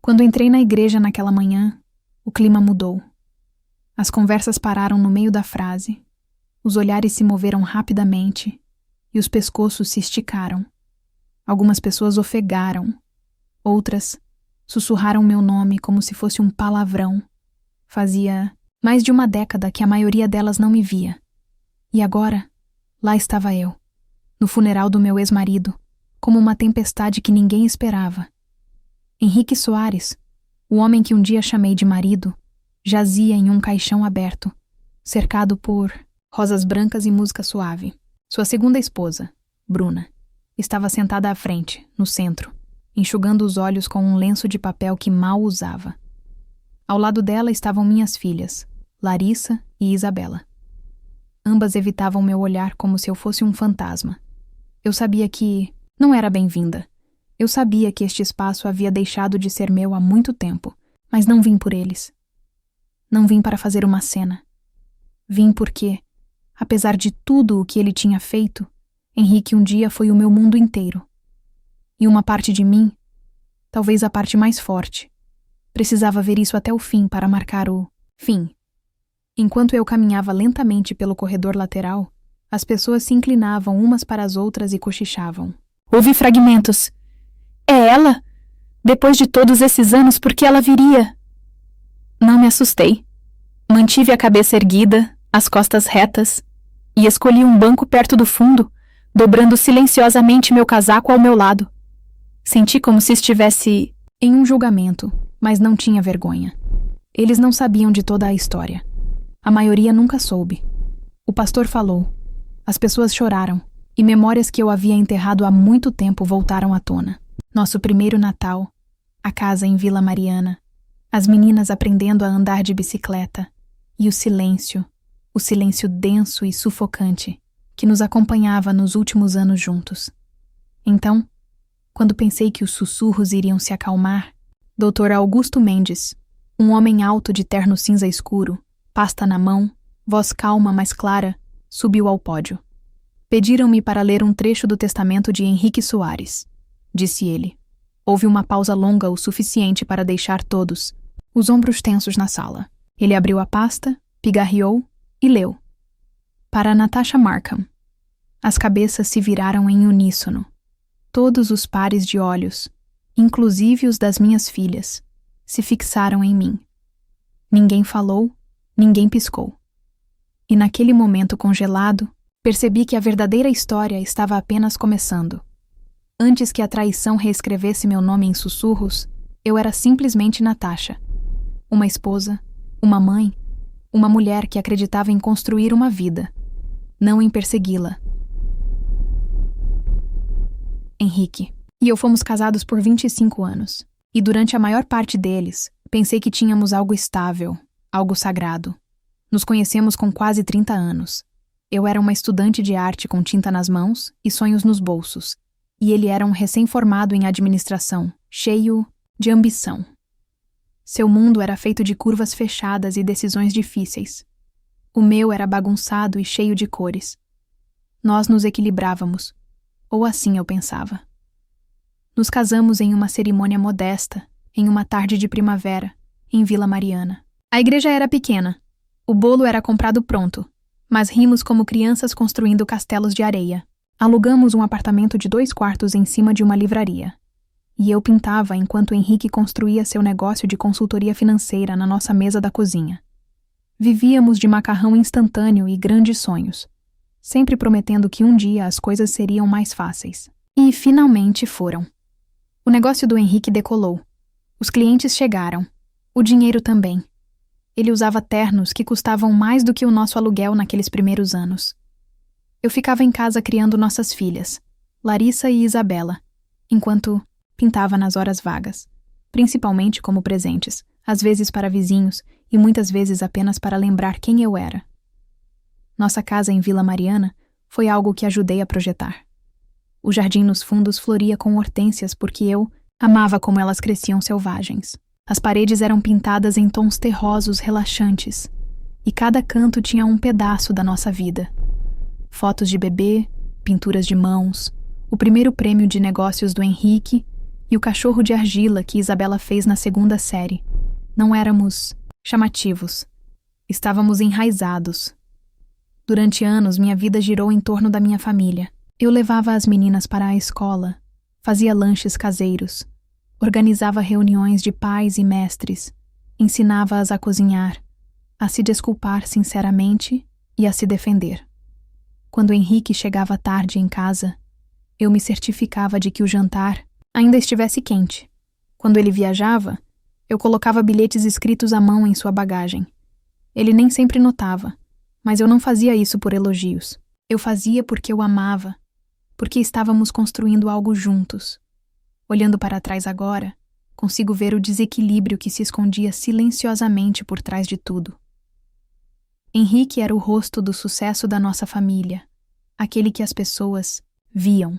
Quando entrei na igreja naquela manhã, o clima mudou. As conversas pararam no meio da frase, os olhares se moveram rapidamente e os pescoços se esticaram. Algumas pessoas ofegaram, outras sussurraram meu nome como se fosse um palavrão. Fazia mais de uma década que a maioria delas não me via. E agora, lá estava eu, no funeral do meu ex-marido, como uma tempestade que ninguém esperava. Henrique Soares, o homem que um dia chamei de marido, jazia em um caixão aberto, cercado por rosas brancas e música suave. Sua segunda esposa, Bruna, estava sentada à frente, no centro, enxugando os olhos com um lenço de papel que mal usava. Ao lado dela estavam minhas filhas, Larissa e Isabela. Ambas evitavam meu olhar como se eu fosse um fantasma. Eu sabia que não era bem-vinda. Eu sabia que este espaço havia deixado de ser meu há muito tempo, mas não vim por eles. Não vim para fazer uma cena. Vim porque, apesar de tudo o que ele tinha feito, Henrique um dia foi o meu mundo inteiro. E uma parte de mim, talvez a parte mais forte, precisava ver isso até o fim para marcar o fim. Enquanto eu caminhava lentamente pelo corredor lateral, as pessoas se inclinavam umas para as outras e cochichavam. Houve fragmentos. É ela? Depois de todos esses anos, por que ela viria? Não me assustei. Mantive a cabeça erguida, as costas retas, e escolhi um banco perto do fundo, dobrando silenciosamente meu casaco ao meu lado. Senti como se estivesse em um julgamento, mas não tinha vergonha. Eles não sabiam de toda a história. A maioria nunca soube. O pastor falou. As pessoas choraram, e memórias que eu havia enterrado há muito tempo voltaram à tona. Nosso primeiro Natal, a casa em Vila Mariana, as meninas aprendendo a andar de bicicleta, e o silêncio denso e sufocante, que nos acompanhava nos últimos anos juntos. Então, quando pensei que os sussurros iriam se acalmar, Dr. Augusto Mendes, um homem alto de terno cinza escuro, pasta na mão, voz calma mas clara, subiu ao pódio. Pediram-me para ler um trecho do testamento de Henrique Soares, disse ele. Houve uma pausa longa o suficiente para deixar todos, os ombros tensos na sala. Ele abriu a pasta, pigarreou e leu. Para Natasha Markham. As cabeças se viraram em uníssono. Todos os pares de olhos, inclusive os das minhas filhas, se fixaram em mim. Ninguém falou, ninguém piscou. E naquele momento congelado, percebi que a verdadeira história estava apenas começando. Antes que a traição reescrevesse meu nome em sussurros, eu era simplesmente Natasha. Uma esposa, uma mãe, uma mulher que acreditava em construir uma vida, não em persegui-la. Henrique. E eu fomos casados por 25 anos. E durante a maior parte deles, pensei que tínhamos algo estável, algo sagrado. Nos conhecemos com quase 30 anos. Eu era uma estudante de arte com tinta nas mãos e sonhos nos bolsos. E ele era um recém-formado em administração, cheio de ambição. Seu mundo era feito de curvas fechadas e decisões difíceis. O meu era bagunçado e cheio de cores. Nós nos equilibrávamos, ou assim eu pensava. Nos casamos em uma cerimônia modesta, em uma tarde de primavera, em Vila Mariana. A igreja era pequena. O bolo era comprado pronto, mas rimos como crianças construindo castelos de areia. Alugamos um apartamento de 2 quartos em cima de uma livraria. E eu pintava enquanto Henrique construía seu negócio de consultoria financeira na nossa mesa da cozinha. Vivíamos de macarrão instantâneo e grandes sonhos, sempre prometendo que um dia as coisas seriam mais fáceis. E finalmente foram. O negócio do Henrique decolou. Os clientes chegaram. O dinheiro também. Ele usava ternos que custavam mais do que o nosso aluguel naqueles primeiros anos. Eu ficava em casa criando nossas filhas, Larissa e Isabela, enquanto pintava nas horas vagas, principalmente como presentes, às vezes para vizinhos e muitas vezes apenas para lembrar quem eu era. Nossa casa em Vila Mariana foi algo que ajudei a projetar. O jardim nos fundos floria com hortênsias porque eu amava como elas cresciam selvagens. As paredes eram pintadas em tons terrosos relaxantes, e cada canto tinha um pedaço da nossa vida. Fotos de bebê, pinturas de mãos, o primeiro prêmio de negócios do Henrique e o cachorro de argila que Isabela fez na segunda série. Não éramos chamativos. Estávamos enraizados. Durante anos, minha vida girou em torno da minha família. Eu levava as meninas para a escola, fazia lanches caseiros, organizava reuniões de pais e mestres, ensinava-as a cozinhar, a se desculpar sinceramente e a se defender. Quando Henrique chegava tarde em casa, eu me certificava de que o jantar ainda estivesse quente. Quando ele viajava, eu colocava bilhetes escritos à mão em sua bagagem. Ele nem sempre notava, mas eu não fazia isso por elogios. Eu fazia porque eu amava, porque estávamos construindo algo juntos. Olhando para trás agora, consigo ver o desequilíbrio que se escondia silenciosamente por trás de tudo. Henrique era o rosto do sucesso da nossa família, aquele que as pessoas viam.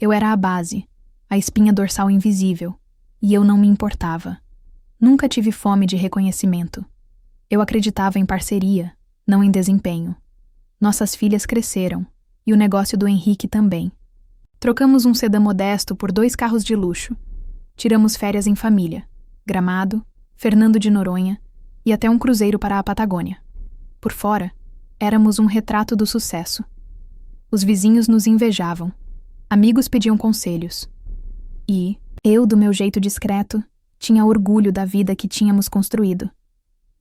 Eu era a base, a espinha dorsal invisível, e eu não me importava. Nunca tive fome de reconhecimento. Eu acreditava em parceria, não em desempenho. Nossas filhas cresceram, e o negócio do Henrique também. Trocamos um sedã modesto por 2 carros de luxo. Tiramos férias em família, Gramado, Fernando de Noronha e até um cruzeiro para a Patagônia. Por fora, éramos um retrato do sucesso. Os vizinhos nos invejavam, amigos pediam conselhos. E eu, do meu jeito discreto, tinha orgulho da vida que tínhamos construído.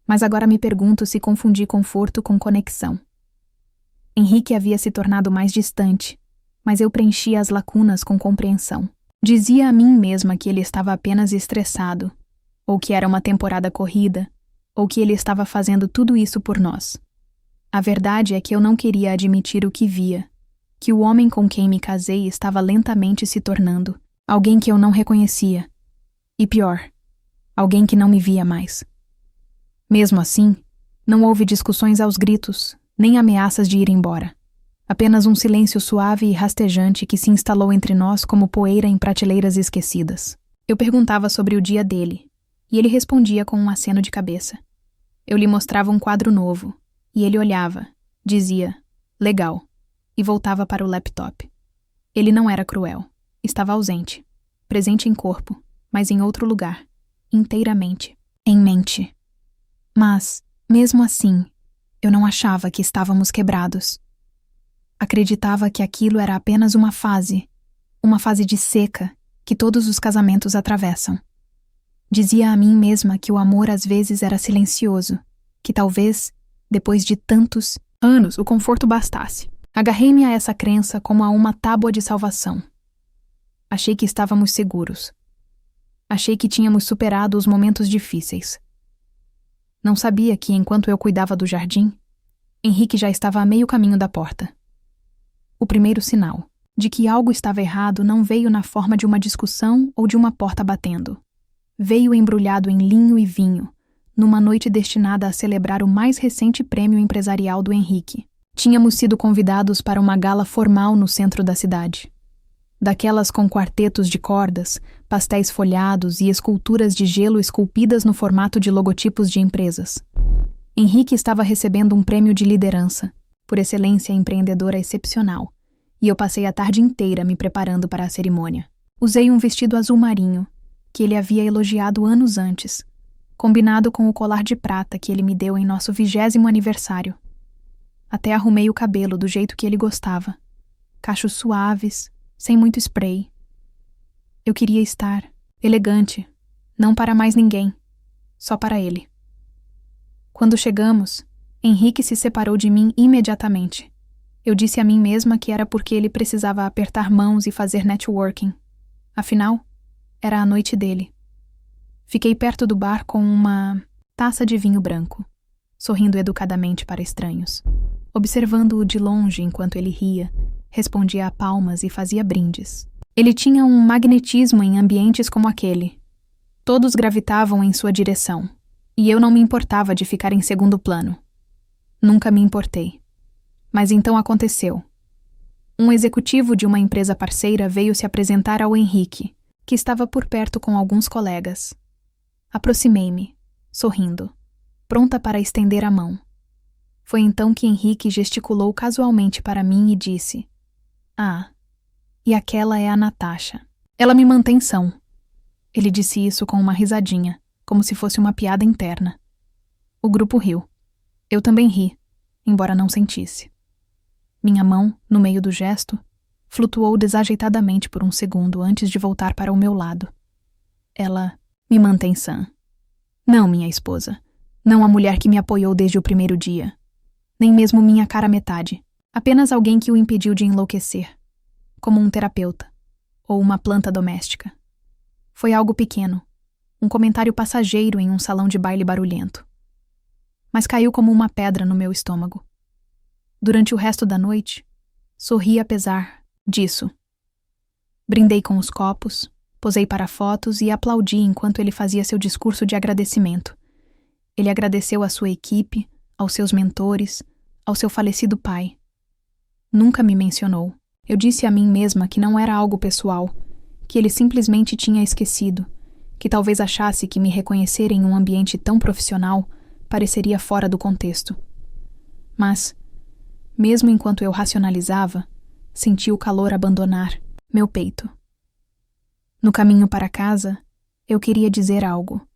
Mas agora me pergunto se confundi conforto com conexão. Henrique havia se tornado mais distante, mas eu preenchia as lacunas com compreensão. Dizia a mim mesma que ele estava apenas estressado, ou que era uma temporada corrida, ou que ele estava fazendo tudo isso por nós. A verdade é que eu não queria admitir o que via, que o homem com quem me casei estava lentamente se tornando alguém que eu não reconhecia. E pior, alguém que não me via mais. Mesmo assim, não houve discussões aos gritos, nem ameaças de ir embora. Apenas um silêncio suave e rastejante que se instalou entre nós como poeira em prateleiras esquecidas. Eu perguntava sobre o dia dele, e ele respondia com um aceno de cabeça. Eu lhe mostrava um quadro novo, e ele olhava, dizia, legal, e voltava para o laptop. Ele não era cruel, estava ausente, presente em corpo, mas em outro lugar, inteiramente, em mente. Mas, mesmo assim, eu não achava que estávamos quebrados. Acreditava que aquilo era apenas uma fase de seca que todos os casamentos atravessam. Dizia a mim mesma que o amor às vezes era silencioso, que talvez, depois de tantos anos, o conforto bastasse. Agarrei-me a essa crença como a uma tábua de salvação. Achei que estávamos seguros. Achei que tínhamos superado os momentos difíceis. Não sabia que, enquanto eu cuidava do jardim, Henrique já estava a meio caminho da porta. O primeiro sinal de que algo estava errado não veio na forma de uma discussão ou de uma porta batendo. Veio embrulhado em linho e vinho, numa noite destinada a celebrar o mais recente prêmio empresarial do Henrique. Tínhamos sido convidados para uma gala formal no centro da cidade. Daquelas com quartetos de cordas, pastéis folhados e esculturas de gelo esculpidas no formato de logotipos de empresas. Henrique estava recebendo um prêmio de liderança, por excelência empreendedora excepcional, e eu passei a tarde inteira me preparando para a cerimônia. Usei um vestido azul marinho, que ele havia elogiado anos antes, combinado com o colar de prata que ele me deu em nosso 20º aniversário. Até arrumei o cabelo do jeito que ele gostava. Cachos suaves, sem muito spray. Eu queria estar elegante, não para mais ninguém, só para ele. Quando chegamos, Henrique se separou de mim imediatamente. Eu disse a mim mesma que era porque ele precisava apertar mãos e fazer networking. Afinal, era a noite dele. Fiquei perto do bar com uma taça de vinho branco, sorrindo educadamente para estranhos. Observando-o de longe enquanto ele ria, respondia a palmas e fazia brindes. Ele tinha um magnetismo em ambientes como aquele. Todos gravitavam em sua direção, e eu não me importava de ficar em segundo plano. Nunca me importei. Mas então aconteceu. Um executivo de uma empresa parceira veio se apresentar ao Henrique, que estava por perto com alguns colegas. Aproximei-me, sorrindo, pronta para estender a mão. Foi então que Henrique gesticulou casualmente para mim e disse: "Ah, e aquela é a Natasha. Ela me mantém são. Ele disse isso com uma risadinha, como se fosse uma piada interna. O grupo riu. Eu também ri, embora não sentisse. Minha mão, no meio do gesto, flutuou desajeitadamente por um segundo antes de voltar para o meu lado. Ela me mantém sã. Não minha esposa. Não a mulher que me apoiou desde o primeiro dia. Nem mesmo minha cara metade. Apenas alguém que o impediu de enlouquecer. Como um terapeuta. Ou uma planta doméstica. Foi algo pequeno. Um comentário passageiro em um salão de baile barulhento. Mas caiu como uma pedra no meu estômago. Durante o resto da noite, sorri apesar disso. Brindei com os copos, posei para fotos e aplaudi enquanto ele fazia seu discurso de agradecimento. Ele agradeceu à sua equipe, aos seus mentores, ao seu falecido pai. Nunca me mencionou. Eu disse a mim mesma que não era algo pessoal, que ele simplesmente tinha esquecido, que talvez achasse que me reconhecer em um ambiente tão profissional pareceria fora do contexto. Mas, mesmo enquanto eu racionalizava, senti o calor abandonar meu peito. No caminho para casa, eu queria dizer algo.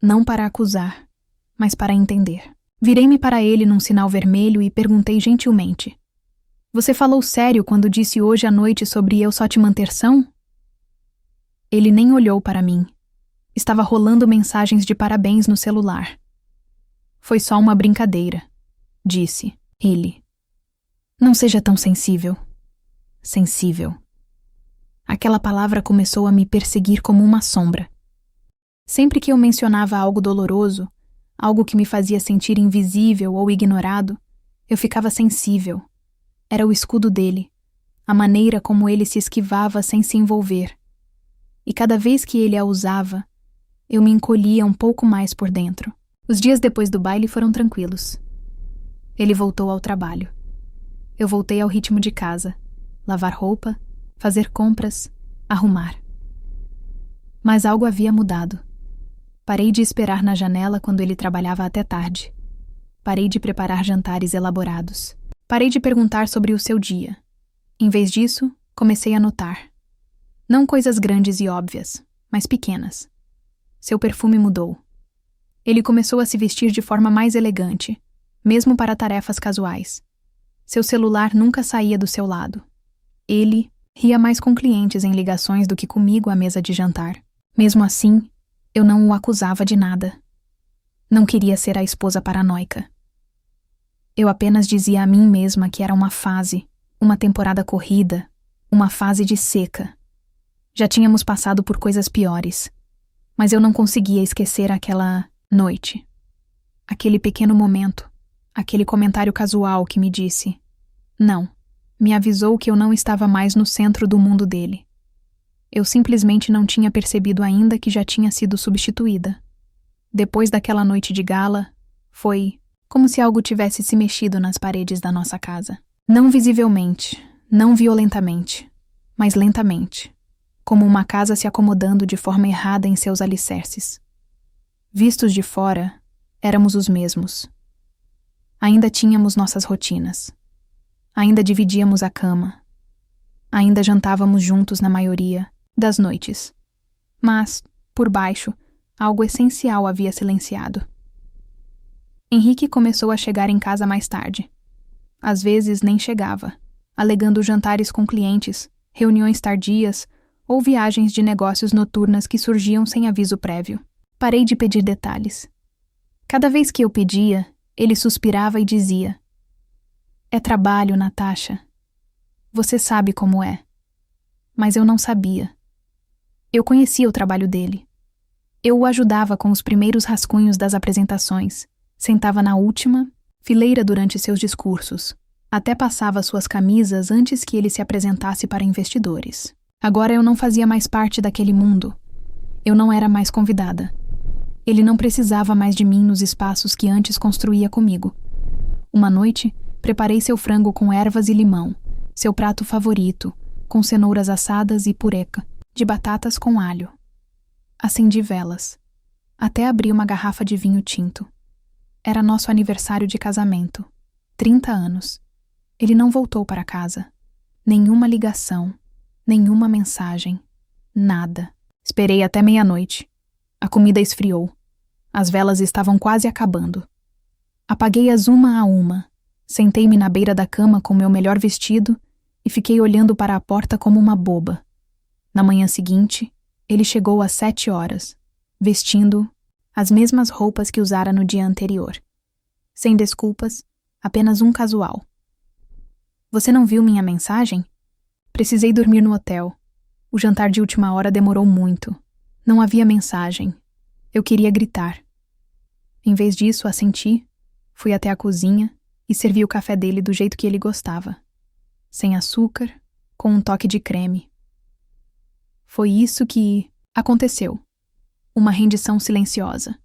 Não para acusar, mas para entender. Virei-me para ele num sinal vermelho e perguntei gentilmente: "Você falou sério quando disse hoje à noite sobre eu só te manter são?" Ele nem olhou para mim. Estava rolando mensagens de parabéns no celular. "Foi só uma brincadeira", disse ele. "Não seja tão sensível." Sensível. Aquela palavra começou a me perseguir como uma sombra. Sempre que eu mencionava algo doloroso, algo que me fazia sentir invisível ou ignorado, eu ficava sensível. Era o escudo dele, a maneira como ele se esquivava sem se envolver. E cada vez que ele a usava, eu me encolhia um pouco mais por dentro. Os dias depois do baile foram tranquilos. Ele voltou ao trabalho. Eu voltei ao ritmo de casa, lavar roupa, fazer compras, arrumar. Mas algo havia mudado. Parei de esperar na janela quando ele trabalhava até tarde. Parei de preparar jantares elaborados. Parei de perguntar sobre o seu dia. Em vez disso, comecei a notar. Não coisas grandes e óbvias, mas pequenas. Seu perfume mudou. Ele começou a se vestir de forma mais elegante, mesmo para tarefas casuais. Seu celular nunca saía do seu lado. Ele ria mais com clientes em ligações do que comigo à mesa de jantar. Mesmo assim, eu não o acusava de nada. Não queria ser a esposa paranoica. Eu apenas dizia a mim mesma que era uma fase, uma temporada corrida, uma fase de seca. Já tínhamos passado por coisas piores, mas eu não conseguia esquecer aquela noite. Aquele pequeno momento, aquele comentário casual que me disse: não, me avisou que eu não estava mais no centro do mundo dele. Eu simplesmente não tinha percebido ainda que já tinha sido substituída. Depois daquela noite de gala, foi como se algo tivesse se mexido nas paredes da nossa casa. Não visivelmente, não violentamente, mas lentamente, como uma casa se acomodando de forma errada em seus alicerces. Vistos de fora, éramos os mesmos. Ainda tínhamos nossas rotinas. Ainda dividíamos a cama. Ainda jantávamos juntos na maioria das noites. Mas, por baixo, algo essencial havia silenciado. Henrique começou a chegar em casa mais tarde. Às vezes nem chegava, alegando jantares com clientes, reuniões tardias ou viagens de negócios noturnas que surgiam sem aviso prévio. Parei de pedir detalhes. Cada vez que eu pedia, ele suspirava e dizia: "É trabalho, Natasha. Você sabe como é." Mas eu não sabia. Eu conhecia o trabalho dele. Eu o ajudava com os primeiros rascunhos das apresentações, sentava na última fileira durante seus discursos, até passava suas camisas antes que ele se apresentasse para investidores. Agora eu não fazia mais parte daquele mundo. Eu não era mais convidada. Ele não precisava mais de mim nos espaços que antes construía comigo. Uma noite, preparei seu frango com ervas e limão, seu prato favorito, com cenouras assadas e pureca, de batatas com alho. Acendi velas. Até abri uma garrafa de vinho tinto. Era nosso aniversário de casamento. 30 anos. Ele não voltou para casa. Nenhuma ligação. Nenhuma mensagem. Nada. Esperei até meia-noite. A comida esfriou. As velas estavam quase acabando. Apaguei-as uma a uma. Sentei-me na beira da cama com meu melhor vestido e fiquei olhando para a porta como uma boba. Na manhã seguinte, ele chegou às 7 horas, vestindo as mesmas roupas que usara no dia anterior. Sem desculpas, apenas um casual. Você não viu minha mensagem? Precisei dormir no hotel. O jantar de última hora demorou muito. Não havia mensagem. Eu queria gritar. Em vez disso, assenti, fui até a cozinha e servi o café dele do jeito que ele gostava. Sem açúcar, com um toque de creme. Foi isso que aconteceu. Uma rendição silenciosa.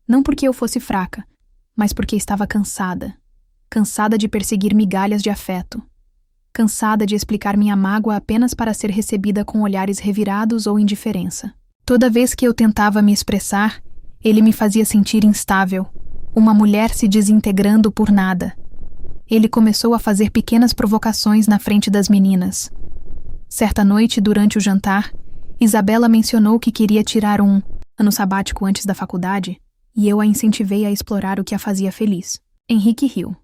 Não porque eu fosse fraca, mas porque estava cansada. Cansada de perseguir migalhas de afeto. Cansada de explicar minha mágoa apenas para ser recebida com olhares revirados ou indiferença. Toda vez que eu tentava me expressar, ele me fazia sentir instável, uma mulher se desintegrando por nada. Ele começou a fazer pequenas provocações na frente das meninas. Certa noite, durante o jantar, Isabela mencionou que queria tirar um ano sabático antes da faculdade, e eu a incentivei a explorar o que a fazia feliz. Henrique riu.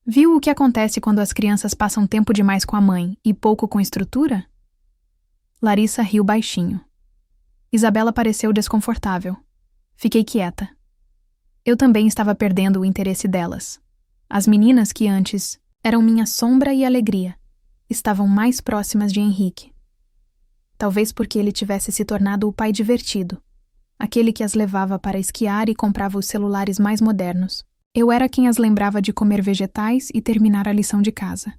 Viu o que acontece quando as crianças passam tempo demais com a mãe e pouco com estrutura? Larissa riu baixinho. Isabela pareceu desconfortável. Fiquei quieta. Eu também estava perdendo o interesse delas. As meninas que antes eram minha sombra e alegria estavam mais próximas de Henrique. Talvez porque ele tivesse se tornado o pai divertido, aquele que as levava para esquiar e comprava os celulares mais modernos. Eu era quem as lembrava de comer vegetais e terminar a lição de casa.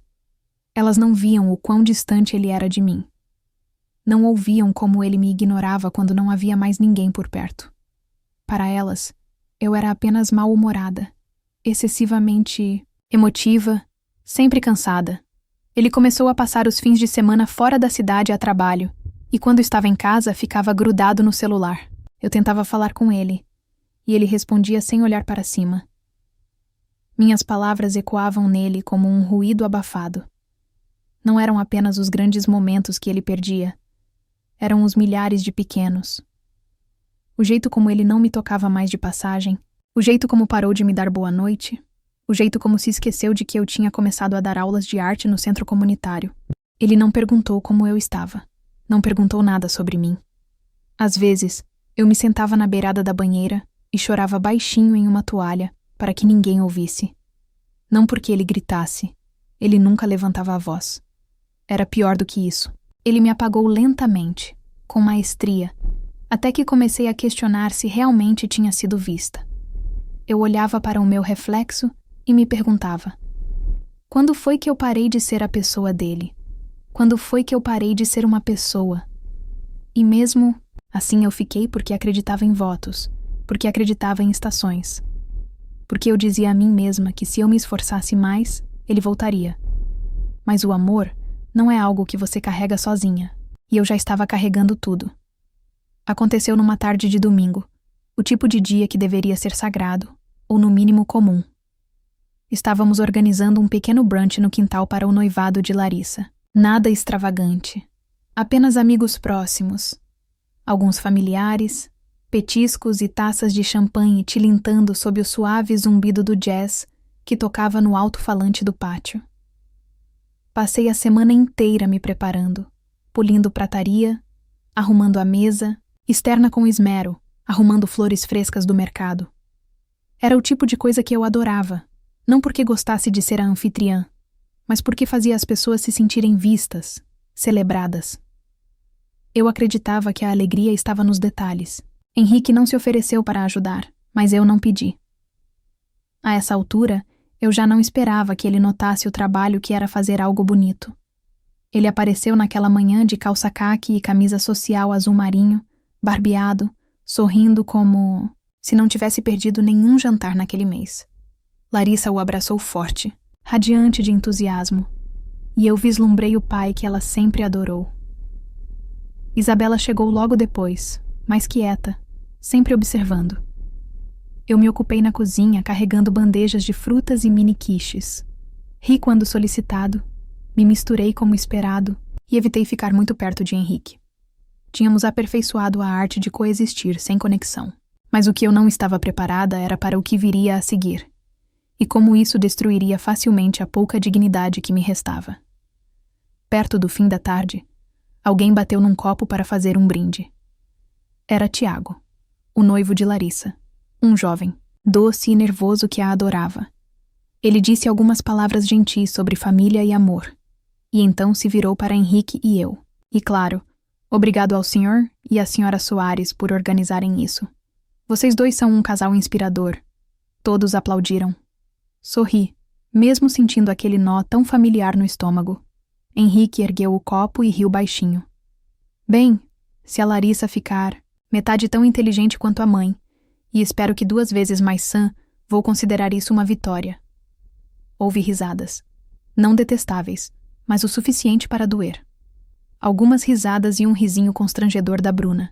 Elas não viam o quão distante ele era de mim. Não ouviam como ele me ignorava quando não havia mais ninguém por perto. Para elas, eu era apenas mal-humorada, excessivamente emotiva, sempre cansada. Ele começou a passar os fins de semana fora da cidade a trabalho, e quando estava em casa, ficava grudado no celular. Eu tentava falar com ele, e ele respondia sem olhar para cima. Minhas palavras ecoavam nele como um ruído abafado. Não eram apenas os grandes momentos que ele perdia. Eram os milhares de pequenos. O jeito como ele não me tocava mais de passagem, o jeito como parou de me dar boa noite, o jeito como se esqueceu de que eu tinha começado a dar aulas de arte no centro comunitário. Ele não perguntou como eu estava. Não perguntou nada sobre mim. Às vezes, eu me sentava na beirada da banheira e chorava baixinho em uma toalha, para que ninguém ouvisse. Não porque ele gritasse. Ele nunca levantava a voz. Era pior do que isso. Ele me apagou lentamente, com maestria, até que comecei a questionar se realmente tinha sido vista. Eu olhava para o meu reflexo e me perguntava: quando foi que eu parei de ser a pessoa dele? Quando foi que eu parei de ser uma pessoa? E mesmo assim eu fiquei porque acreditava em votos, porque acreditava em estações. Porque eu dizia a mim mesma que se eu me esforçasse mais, ele voltaria. Mas o amor não é algo que você carrega sozinha, e eu já estava carregando tudo. Aconteceu numa tarde de domingo, o tipo de dia que deveria ser sagrado, ou no mínimo comum. Estávamos organizando um pequeno brunch no quintal para o noivado de Larissa. Nada extravagante, apenas amigos próximos, alguns familiares, petiscos e taças de champanhe tilintando sob o suave zumbido do jazz que tocava no alto-falante do pátio. Passei a semana inteira me preparando, polindo prataria, arrumando a mesa, externa com esmero, arrumando flores frescas do mercado. Era o tipo de coisa que eu adorava, não porque gostasse de ser a anfitriã, mas porque fazia as pessoas se sentirem vistas, celebradas. Eu acreditava que a alegria estava nos detalhes. Henrique não se ofereceu para ajudar, mas eu não pedi. A essa altura, eu já não esperava que ele notasse o trabalho que era fazer algo bonito. Ele apareceu naquela manhã de calça caque e camisa social azul marinho, barbeado, sorrindo como se não tivesse perdido nenhum jantar naquele mês. Larissa o abraçou forte, radiante de entusiasmo, e eu vislumbrei o pai que ela sempre adorou. Isabela chegou logo depois, mais quieta, sempre observando. Eu me ocupei na cozinha carregando bandejas de frutas e mini quiches. Ri quando solicitado, me misturei como esperado e evitei ficar muito perto de Henrique. Tínhamos aperfeiçoado a arte de coexistir sem conexão. Mas o que eu não estava preparada era para o que viria a seguir, e como isso destruiria facilmente a pouca dignidade que me restava. Perto do fim da tarde, alguém bateu num copo para fazer um brinde. Era Tiago, o noivo de Larissa, um jovem, doce e nervoso que a adorava. Ele disse algumas palavras gentis sobre família e amor, e então se virou para Henrique e eu. E claro, obrigado ao senhor e à senhora Soares por organizarem isso. Vocês dois são um casal inspirador. Todos aplaudiram. Sorri, mesmo sentindo aquele nó tão familiar no estômago. Henrique ergueu o copo e riu baixinho. Bem, se a Larissa ficar metade tão inteligente quanto a mãe, e espero que 2 vezes mais sã, vou considerar isso uma vitória. Houve risadas. Não detestáveis, mas o suficiente para doer. Algumas risadas e um risinho constrangedor da Bruna.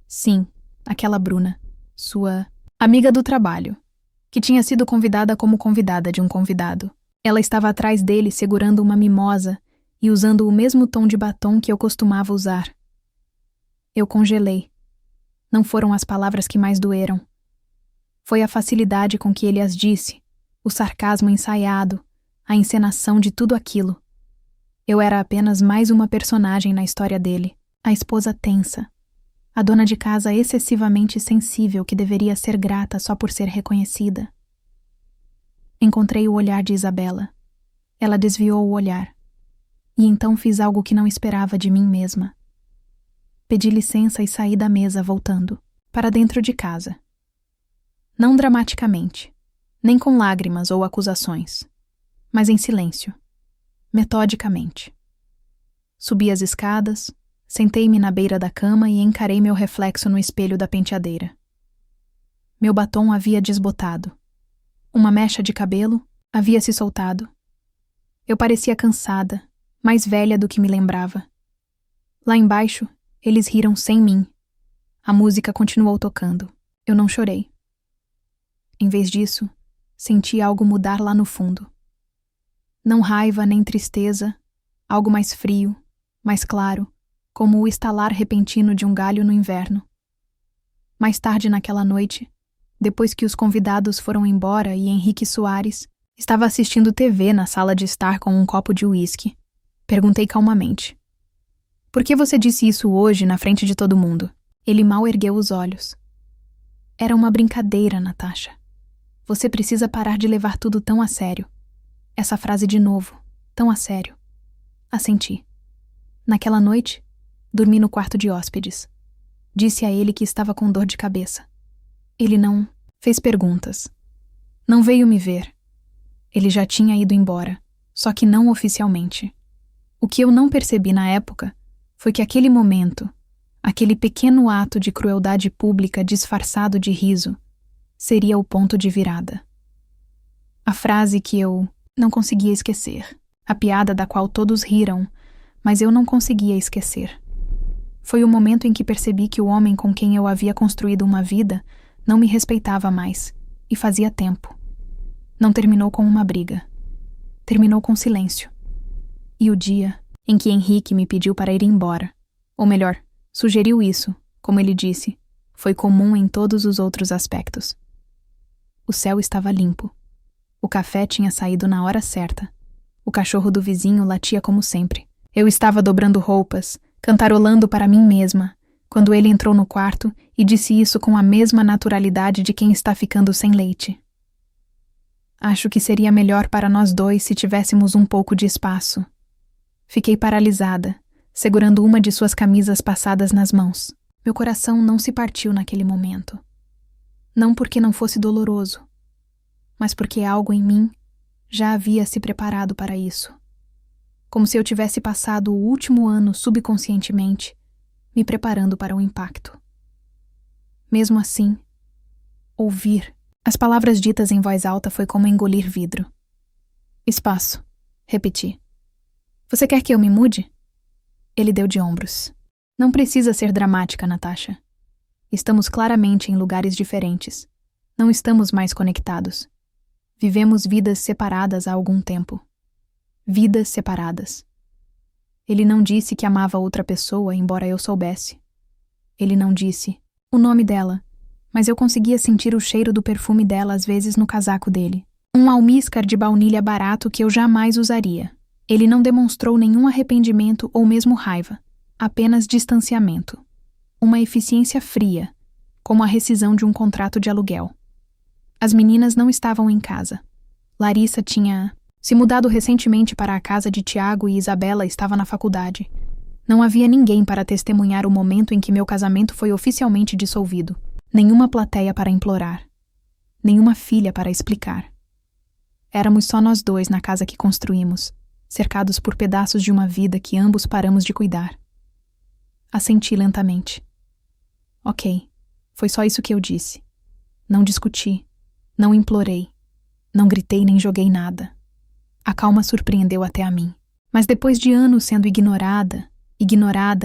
Sim, aquela Bruna, sua amiga do trabalho, que tinha sido convidada como convidada de um convidado. Ela estava atrás dele segurando uma mimosa e usando o mesmo tom de batom que eu costumava usar. Eu congelei. Não foram as palavras que mais doeram. Foi a facilidade com que ele as disse, o sarcasmo ensaiado, a encenação de tudo aquilo. Eu era apenas mais uma personagem na história dele, a esposa tensa, a dona de casa excessivamente sensível que deveria ser grata só por ser reconhecida. Encontrei o olhar de Isabela. Ela desviou o olhar. E então fiz algo que não esperava de mim mesma. Pedi licença e saí da mesa voltando, para dentro de casa. Não dramaticamente, nem com lágrimas ou acusações, mas em silêncio, metodicamente. Subi as escadas, sentei-me na beira da cama e encarei meu reflexo no espelho da penteadeira. Meu batom havia desbotado. Uma mecha de cabelo havia se soltado. Eu parecia cansada, mais velha do que me lembrava. Lá embaixo, eles riram sem mim. A música continuou tocando. Eu não chorei. Em vez disso, senti algo mudar lá no fundo. Não raiva nem tristeza, algo mais frio, mais claro, como o estalar repentino de um galho no inverno. Mais tarde naquela noite, depois que os convidados foram embora e Henrique Soares estava assistindo TV na sala de estar com um copo de uísque, perguntei calmamente. Por que você disse isso hoje na frente de todo mundo? Ele mal ergueu os olhos. Era uma brincadeira, Natasha. Você precisa parar de levar tudo tão a sério. Essa frase de novo, tão a sério. Assenti. Naquela noite, dormi no quarto de hóspedes. Disse a ele que estava com dor de cabeça. Ele não fez perguntas. Não veio me ver. Ele já tinha ido embora, só que não oficialmente. O que eu não percebi na época foi que aquele momento, aquele pequeno ato de crueldade pública disfarçado de riso, seria o ponto de virada. A frase que eu não conseguia esquecer, a piada da qual todos riram, mas eu não conseguia esquecer. Foi o momento em que percebi que o homem com quem eu havia construído uma vida não me respeitava mais, e fazia tempo. Não terminou com uma briga. Terminou com silêncio. E o dia em que Henrique me pediu para ir embora, ou melhor, sugeriu isso, como ele disse, foi comum em todos os outros aspectos. O céu estava limpo. O café tinha saído na hora certa. O cachorro do vizinho latia como sempre. Eu estava dobrando roupas, cantarolando para mim mesma, quando ele entrou no quarto e disse isso com a mesma naturalidade de quem está ficando sem leite. Acho que seria melhor para nós dois se tivéssemos um pouco de espaço. Fiquei paralisada, segurando uma de suas camisas passadas nas mãos. Meu coração não se partiu naquele momento. Não porque não fosse doloroso, mas porque algo em mim já havia se preparado para isso. Como se eu tivesse passado o último ano subconscientemente, me preparando para o impacto. Mesmo assim, ouvir as palavras ditas em voz alta foi como engolir vidro. Espaço, repeti. Você quer que eu me mude? Ele deu de ombros. Não precisa ser dramática, Natasha. Estamos claramente em lugares diferentes. Não estamos mais conectados. Vivemos vidas separadas há algum tempo. Vidas separadas. Ele não disse que amava outra pessoa, embora eu soubesse. Ele não disse o nome dela, mas eu conseguia sentir o cheiro do perfume dela às vezes no casaco dele. Um almíscar de baunilha barato que eu jamais usaria. Ele não demonstrou nenhum arrependimento ou mesmo raiva, apenas distanciamento. Uma eficiência fria, como a rescisão de um contrato de aluguel. As meninas não estavam em casa. Larissa tinha se mudado recentemente para a casa de Tiago e Isabela estava na faculdade. Não havia ninguém para testemunhar o momento em que meu casamento foi oficialmente dissolvido. Nenhuma plateia para implorar. Nenhuma filha para explicar. Éramos só nós dois na casa que construímos, cercados por pedaços de uma vida que ambos paramos de cuidar. Assenti lentamente. Ok, foi só isso que eu disse. Não discuti, não implorei, não gritei nem joguei nada. A calma surpreendeu até a mim. Mas depois de anos sendo ignorada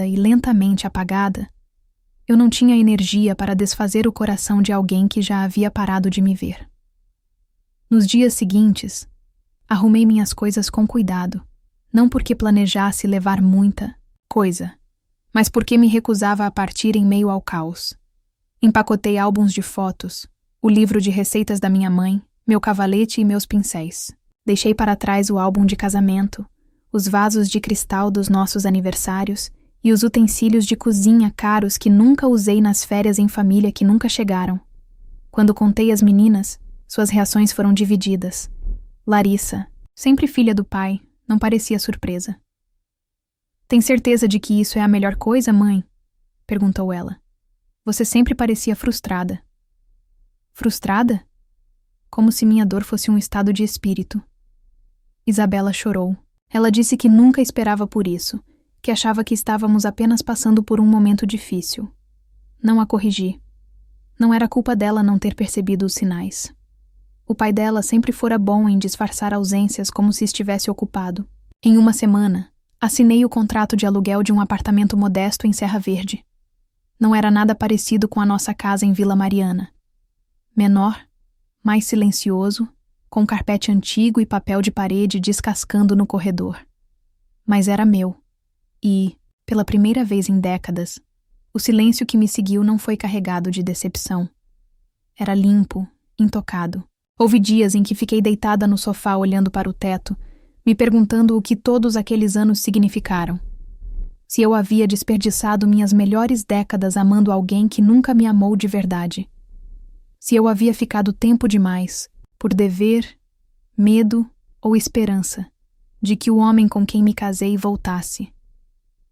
e lentamente apagada, eu não tinha energia para desfazer o coração de alguém que já havia parado de me ver. Nos dias seguintes, arrumei minhas coisas com cuidado, não porque planejasse levar muita coisa, mas porque me recusava a partir em meio ao caos. Empacotei álbuns de fotos, o livro de receitas da minha mãe, meu cavalete e meus pincéis. Deixei para trás o álbum de casamento, os vasos de cristal dos nossos aniversários e os utensílios de cozinha caros que nunca usei nas férias em família que nunca chegaram. Quando contei às meninas, suas reações foram divididas. Larissa, sempre filha do pai, não parecia surpresa. Tem certeza de que isso é a melhor coisa, mãe? Perguntou ela. Você sempre parecia frustrada. Frustrada? Como se minha dor fosse um estado de espírito. Isabela chorou. Ela disse que nunca esperava por isso, que achava que estávamos apenas passando por um momento difícil. Não a corrigi. Não era culpa dela não ter percebido os sinais. O pai dela sempre fora bom em disfarçar ausências como se estivesse ocupado. Em uma semana, assinei o contrato de aluguel de um apartamento modesto em Serra Verde. Não era nada parecido com a nossa casa em Vila Mariana. Menor, mais silencioso, com carpete antigo e papel de parede descascando no corredor. Mas era meu. E, pela primeira vez em décadas, o silêncio que me seguiu não foi carregado de decepção. Era limpo, intocado. Houve dias em que fiquei deitada no sofá olhando para o teto, me perguntando o que todos aqueles anos significaram. Se eu havia desperdiçado minhas melhores décadas amando alguém que nunca me amou de verdade. Se eu havia ficado tempo demais, por dever, medo ou esperança, de que o homem com quem me casei voltasse.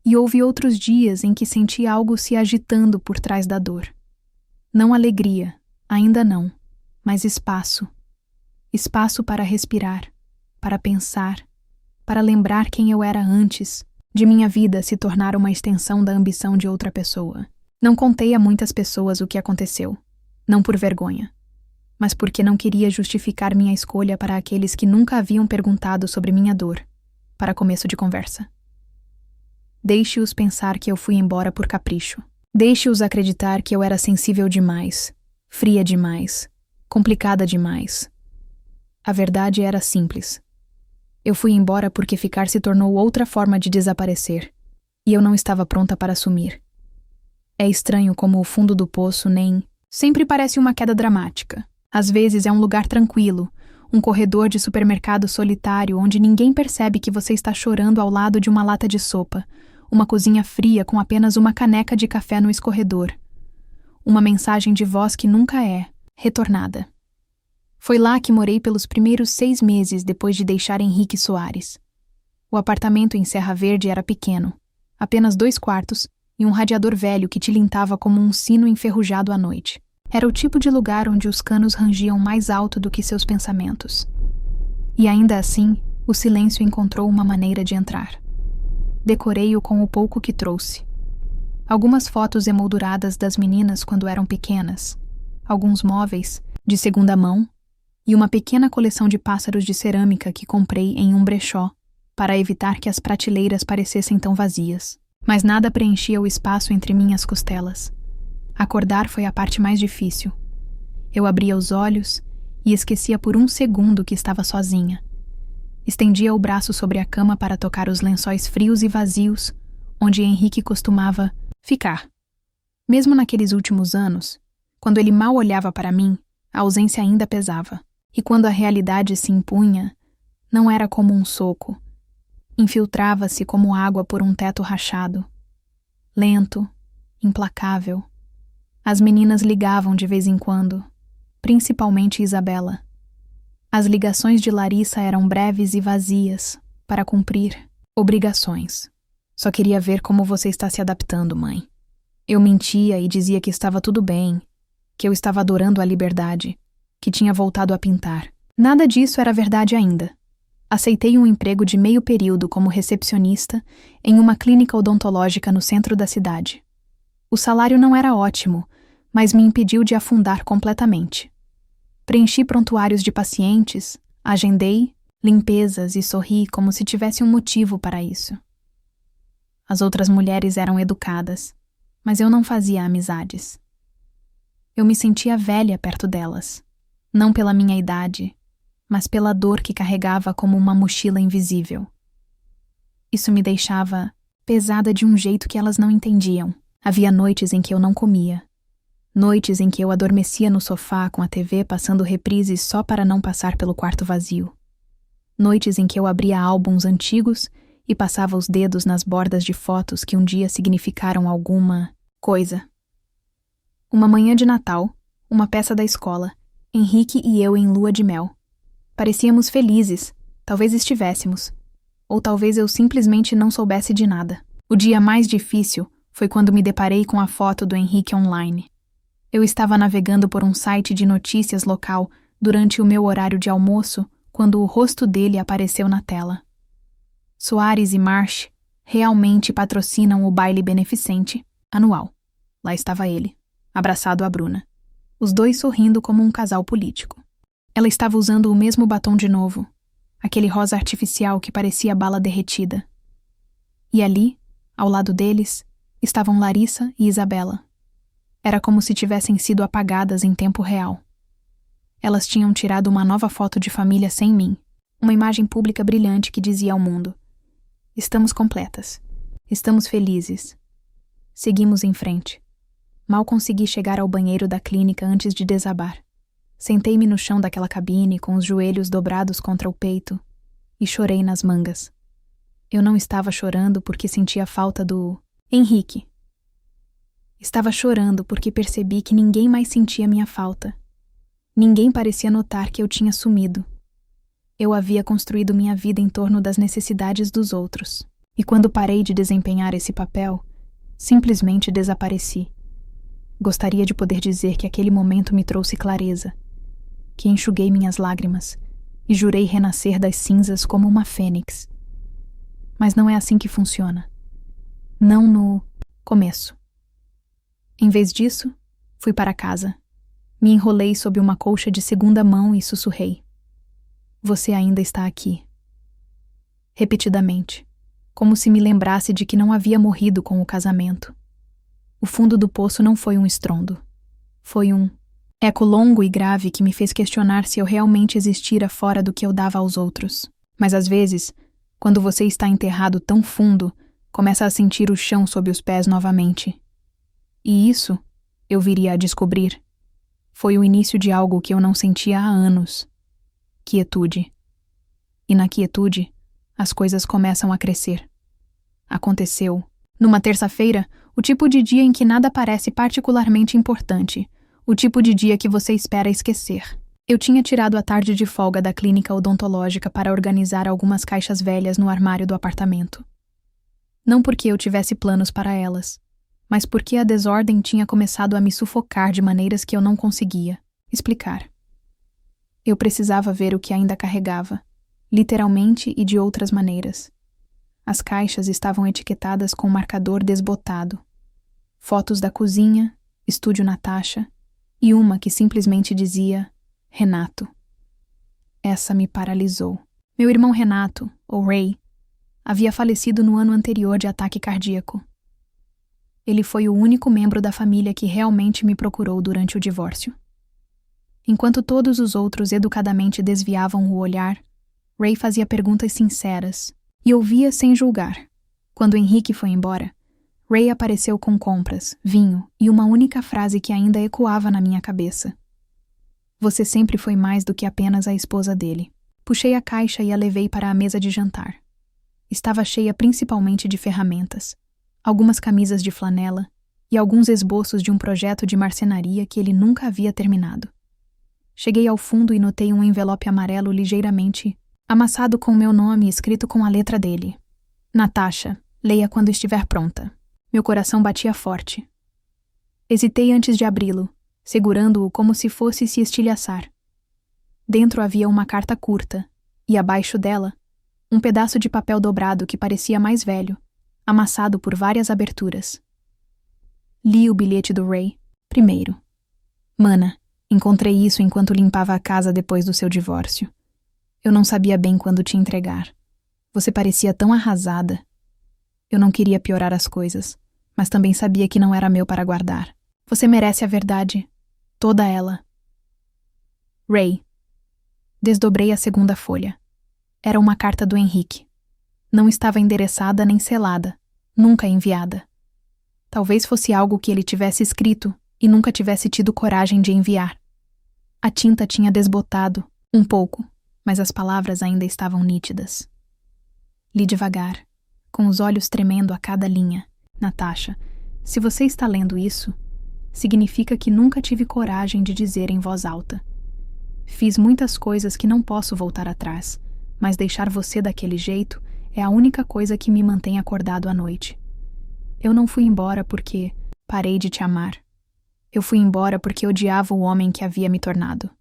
E houve outros dias em que senti algo se agitando por trás da dor. Não alegria, ainda não, mas espaço. Espaço para respirar, para pensar, para lembrar quem eu era antes, de minha vida se tornar uma extensão da ambição de outra pessoa. Não contei a muitas pessoas o que aconteceu, não por vergonha, mas porque não queria justificar minha escolha para aqueles que nunca haviam perguntado sobre minha dor, para começo de conversa. Deixe-os pensar que eu fui embora por capricho. Deixe-os acreditar que eu era sensível demais, fria demais, complicada demais. A verdade era simples. Eu fui embora porque ficar se tornou outra forma de desaparecer, e eu não estava pronta para assumir. É estranho como o fundo do poço nem sempre parece uma queda dramática. Às vezes é um lugar tranquilo, um corredor de supermercado solitário onde ninguém percebe que você está chorando ao lado de uma lata de sopa, uma cozinha fria com apenas uma caneca de café no escorredor. Uma mensagem de voz que nunca é retornada. Foi lá que morei pelos primeiros 6 meses depois de deixar Henrique Soares. O apartamento em Serra Verde era pequeno, apenas 2 quartos e um radiador velho que tilintava como um sino enferrujado à noite. Era o tipo de lugar onde os canos rangiam mais alto do que seus pensamentos. E ainda assim, o silêncio encontrou uma maneira de entrar. Decorei-o com o pouco que trouxe. Algumas fotos emolduradas das meninas quando eram pequenas, alguns móveis, de segunda mão, e uma pequena coleção de pássaros de cerâmica que comprei em um brechó, para evitar que as prateleiras parecessem tão vazias. Mas nada preenchia o espaço entre minhas costelas. Acordar foi a parte mais difícil. Eu abria os olhos e esquecia por um segundo que estava sozinha. Estendia o braço sobre a cama para tocar os lençóis frios e vazios, onde Henrique costumava ficar. Mesmo naqueles últimos anos, quando ele mal olhava para mim, a ausência ainda pesava. E quando a realidade se impunha, não era como um soco. Infiltrava-se como água por um teto rachado. Lento, implacável. As meninas ligavam de vez em quando, principalmente Isabela. As ligações de Larissa eram breves e vazias, para cumprir obrigações. Só queria ver como você está se adaptando, mãe. Eu mentia e dizia que estava tudo bem, que eu estava adorando a liberdade, que tinha voltado a pintar. Nada disso era verdade ainda. Aceitei um emprego de meio período como recepcionista em uma clínica odontológica no centro da cidade. O salário não era ótimo, mas me impediu de afundar completamente. Preenchi prontuários de pacientes, agendei limpezas e sorri como se tivesse um motivo para isso. As outras mulheres eram educadas, mas eu não fazia amizades. Eu me sentia velha perto delas, não pela minha idade, mas pela dor que carregava como uma mochila invisível. Isso me deixava pesada de um jeito que elas não entendiam. Havia noites em que eu não comia. Noites em que eu adormecia no sofá com a TV passando reprises só para não passar pelo quarto vazio. Noites em que eu abria álbuns antigos e passava os dedos nas bordas de fotos que um dia significaram alguma coisa. Uma manhã de Natal, uma peça da escola, Henrique e eu em lua de mel. Parecíamos felizes, talvez estivéssemos. Ou talvez eu simplesmente não soubesse de nada. O dia mais difícil foi quando me deparei com a foto do Henrique online. Eu estava navegando por um site de notícias local durante o meu horário de almoço quando o rosto dele apareceu na tela. Soares e Marsh realmente patrocinam o baile beneficente anual. Lá estava ele, abraçado a Bruna. Os dois sorrindo como um casal político. Ela estava usando o mesmo batom de novo, aquele rosa artificial que parecia bala derretida. E ali, ao lado deles, estavam Larissa e Isabela. Era como se tivessem sido apagadas em tempo real. Elas tinham tirado uma nova foto de família sem mim, uma imagem pública brilhante que dizia ao mundo: estamos completas, estamos felizes. Seguimos em frente. Mal consegui chegar ao banheiro da clínica antes de desabar. Sentei-me no chão daquela cabine com os joelhos dobrados contra o peito e chorei nas mangas. Eu não estava chorando porque sentia falta do Henrique. Estava chorando porque percebi que ninguém mais sentia minha falta. Ninguém parecia notar que eu tinha sumido. Eu havia construído minha vida em torno das necessidades dos outros. E quando parei de desempenhar esse papel, simplesmente desapareci. Gostaria de poder dizer que aquele momento me trouxe clareza, que enxuguei minhas lágrimas e jurei renascer das cinzas como uma fênix. Mas não é assim que funciona. Não no começo. Em vez disso, fui para casa. Me enrolei sob uma colcha de segunda mão e sussurrei: você ainda está aqui. Repetidamente, como se me lembrasse de que não havia morrido com o casamento. O fundo do poço não foi um estrondo. Foi um eco longo e grave que me fez questionar se eu realmente existira fora do que eu dava aos outros. Mas às vezes, quando você está enterrado tão fundo, começa a sentir o chão sob os pés novamente. E isso, eu viria a descobrir, foi o início de algo que eu não sentia há anos. Quietude. E na quietude, as coisas começam a crescer. Aconteceu, numa terça-feira, o tipo de dia em que nada parece particularmente importante, o tipo de dia que você espera esquecer. Eu tinha tirado a tarde de folga da clínica odontológica para organizar algumas caixas velhas no armário do apartamento. Não porque eu tivesse planos para elas, mas porque a desordem tinha começado a me sufocar de maneiras que eu não conseguia explicar. Eu precisava ver o que ainda carregava, literalmente e de outras maneiras. As caixas estavam etiquetadas com marcador desbotado. Fotos da cozinha, estúdio Natasha, e uma que simplesmente dizia Renato. Essa me paralisou. Meu irmão Renato, ou Ray, havia falecido no ano anterior de ataque cardíaco. Ele foi o único membro da família que realmente me procurou durante o divórcio. Enquanto todos os outros educadamente desviavam o olhar, Ray fazia perguntas sinceras e ouvia sem julgar. Quando Henrique foi embora, Ray apareceu com compras, vinho e uma única frase que ainda ecoava na minha cabeça. Você sempre foi mais do que apenas a esposa dele. Puxei a caixa e a levei para a mesa de jantar. Estava cheia principalmente de ferramentas, algumas camisas de flanela e alguns esboços de um projeto de marcenaria que ele nunca havia terminado. Cheguei ao fundo e notei um envelope amarelo ligeiramente amassado com meu nome escrito com a letra dele. Natasha, leia quando estiver pronta. Meu coração batia forte. Hesitei antes de abri-lo, segurando-o como se fosse se estilhaçar. Dentro havia uma carta curta, e abaixo dela, um pedaço de papel dobrado que parecia mais velho, amassado por várias aberturas. Li o bilhete do Ray. Primeiro. Mana, encontrei isso enquanto limpava a casa depois do seu divórcio. Eu não sabia bem quando te entregar. Você parecia tão arrasada. Eu não queria piorar as coisas, mas também sabia que não era meu para guardar. Você merece a verdade. Toda ela. Ray. Desdobrei a segunda folha. Era uma carta do Henrique. Não estava endereçada nem selada, nunca enviada. Talvez fosse algo que ele tivesse escrito e nunca tivesse tido coragem de enviar. A tinta tinha desbotado, um pouco, mas as palavras ainda estavam nítidas. Li devagar, com os olhos tremendo a cada linha. Natasha, se você está lendo isso, significa que nunca tive coragem de dizer em voz alta. Fiz muitas coisas que não posso voltar atrás, mas deixar você daquele jeito é a única coisa que me mantém acordado à noite. Eu não fui embora porque parei de te amar. Eu fui embora porque odiava o homem que havia me tornado.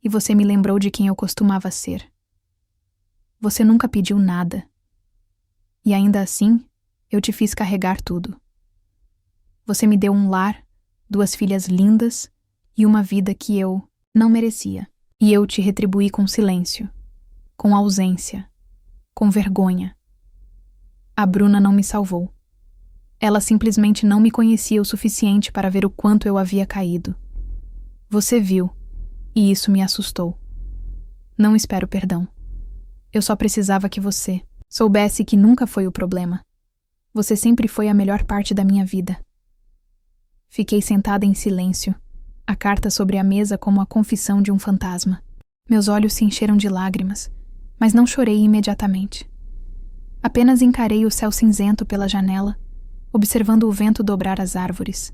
E você me lembrou de quem eu costumava ser. Você nunca pediu nada. E ainda assim, eu te fiz carregar tudo. Você me deu um lar, 2 filhas lindas e uma vida que eu não merecia. E eu te retribuí com silêncio, com ausência, com vergonha. A Bruna não me salvou. Ela simplesmente não me conhecia o suficiente para ver o quanto eu havia caído. Você viu, e isso me assustou. Não espero perdão. Eu só precisava que você soubesse que nunca foi o problema. Você sempre foi a melhor parte da minha vida. Fiquei sentada em silêncio, a carta sobre a mesa como a confissão de um fantasma. Meus olhos se encheram de lágrimas, mas não chorei imediatamente. Apenas encarei o céu cinzento pela janela, observando o vento dobrar as árvores.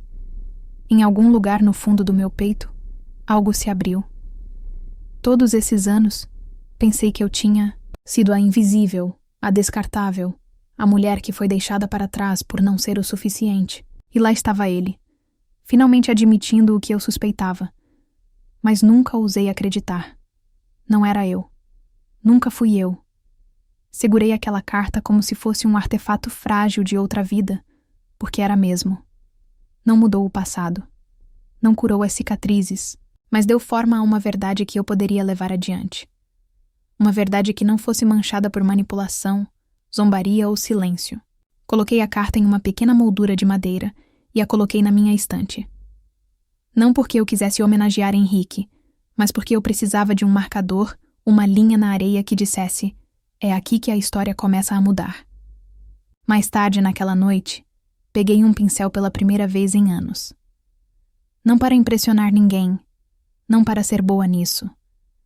Em algum lugar no fundo do meu peito, algo se abriu. Todos esses anos, pensei que eu tinha sido a invisível, a descartável, a mulher que foi deixada para trás por não ser o suficiente. E lá estava ele, finalmente admitindo o que eu suspeitava. Mas nunca ousei acreditar. Não era eu. Nunca fui eu. Segurei aquela carta como se fosse um artefato frágil de outra vida, porque era mesmo. Não mudou o passado. Não curou as cicatrizes, mas deu forma a uma verdade que eu poderia levar adiante. Uma verdade que não fosse manchada por manipulação, zombaria ou silêncio. Coloquei a carta em uma pequena moldura de madeira e a coloquei na minha estante. Não porque eu quisesse homenagear Henrique, mas porque eu precisava de um marcador, uma linha na areia que dissesse: é aqui que a história começa a mudar. Mais tarde naquela noite, peguei um pincel pela primeira vez em anos. Não para impressionar ninguém, não para ser boa nisso,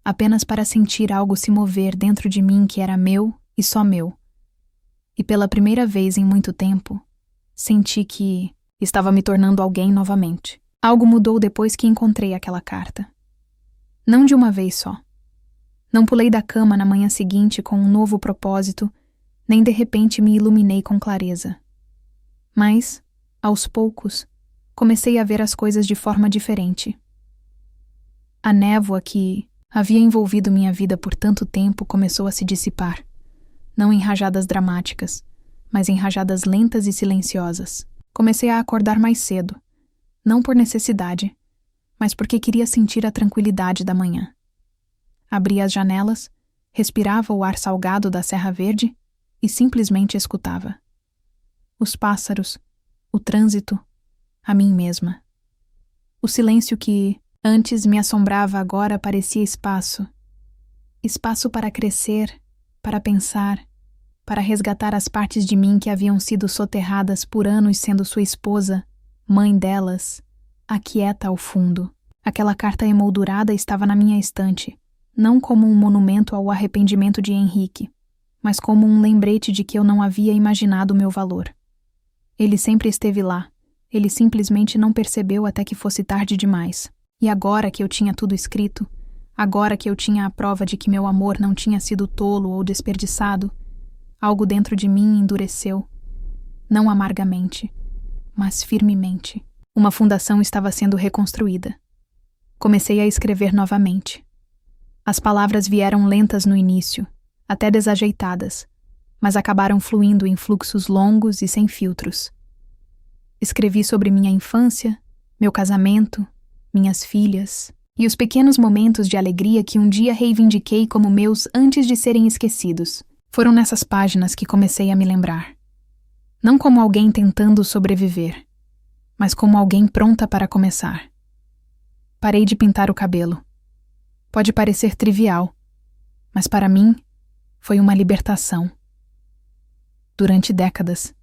apenas para sentir algo se mover dentro de mim que era meu e só meu. E pela primeira vez em muito tempo, senti que estava me tornando alguém novamente. Algo mudou depois que encontrei aquela carta. Não de uma vez só. Não pulei da cama na manhã seguinte com um novo propósito, nem de repente me iluminei com clareza. Mas, aos poucos, comecei a ver as coisas de forma diferente. A névoa que havia envolvido minha vida por tanto tempo começou a se dissipar, não em rajadas dramáticas, mas em rajadas lentas e silenciosas. Comecei a acordar mais cedo, não por necessidade, mas porque queria sentir a tranquilidade da manhã. Abria as janelas, respirava o ar salgado da Serra Verde e simplesmente escutava. Os pássaros, o trânsito, a mim mesma. O silêncio que antes me assombrava agora parecia espaço. Espaço para crescer, para pensar, para resgatar as partes de mim que haviam sido soterradas por anos sendo sua esposa, mãe delas, aquieta ao fundo. Aquela carta emoldurada estava na minha estante, não como um monumento ao arrependimento de Henrique, mas como um lembrete de que eu não havia imaginado o meu valor. Ele sempre esteve lá, ele simplesmente não percebeu até que fosse tarde demais. E agora que eu tinha tudo escrito, agora que eu tinha a prova de que meu amor não tinha sido tolo ou desperdiçado, algo dentro de mim endureceu, não amargamente, mas firmemente. Uma fundação estava sendo reconstruída. Comecei a escrever novamente. As palavras vieram lentas no início, até desajeitadas, mas acabaram fluindo em fluxos longos e sem filtros. Escrevi sobre minha infância, meu casamento, minhas filhas e os pequenos momentos de alegria que um dia reivindiquei como meus antes de serem esquecidos. Foram nessas páginas que comecei a me lembrar. Não como alguém tentando sobreviver, mas como alguém pronta para começar. Parei de pintar o cabelo. Pode parecer trivial, mas para mim foi uma libertação. Durante décadas,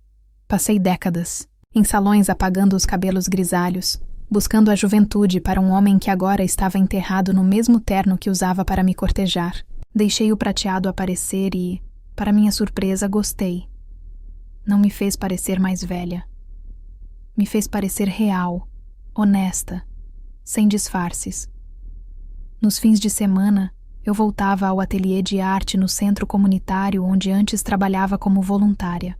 passei décadas em salões apagando os cabelos grisalhos, buscando a juventude para um homem que agora estava enterrado no mesmo terno que usava para me cortejar. Deixei o prateado aparecer e, para minha surpresa, gostei. Não me fez parecer mais velha. Me fez parecer real, honesta, sem disfarces. Nos fins de semana, eu voltava ao ateliê de arte no centro comunitário onde antes trabalhava como voluntária.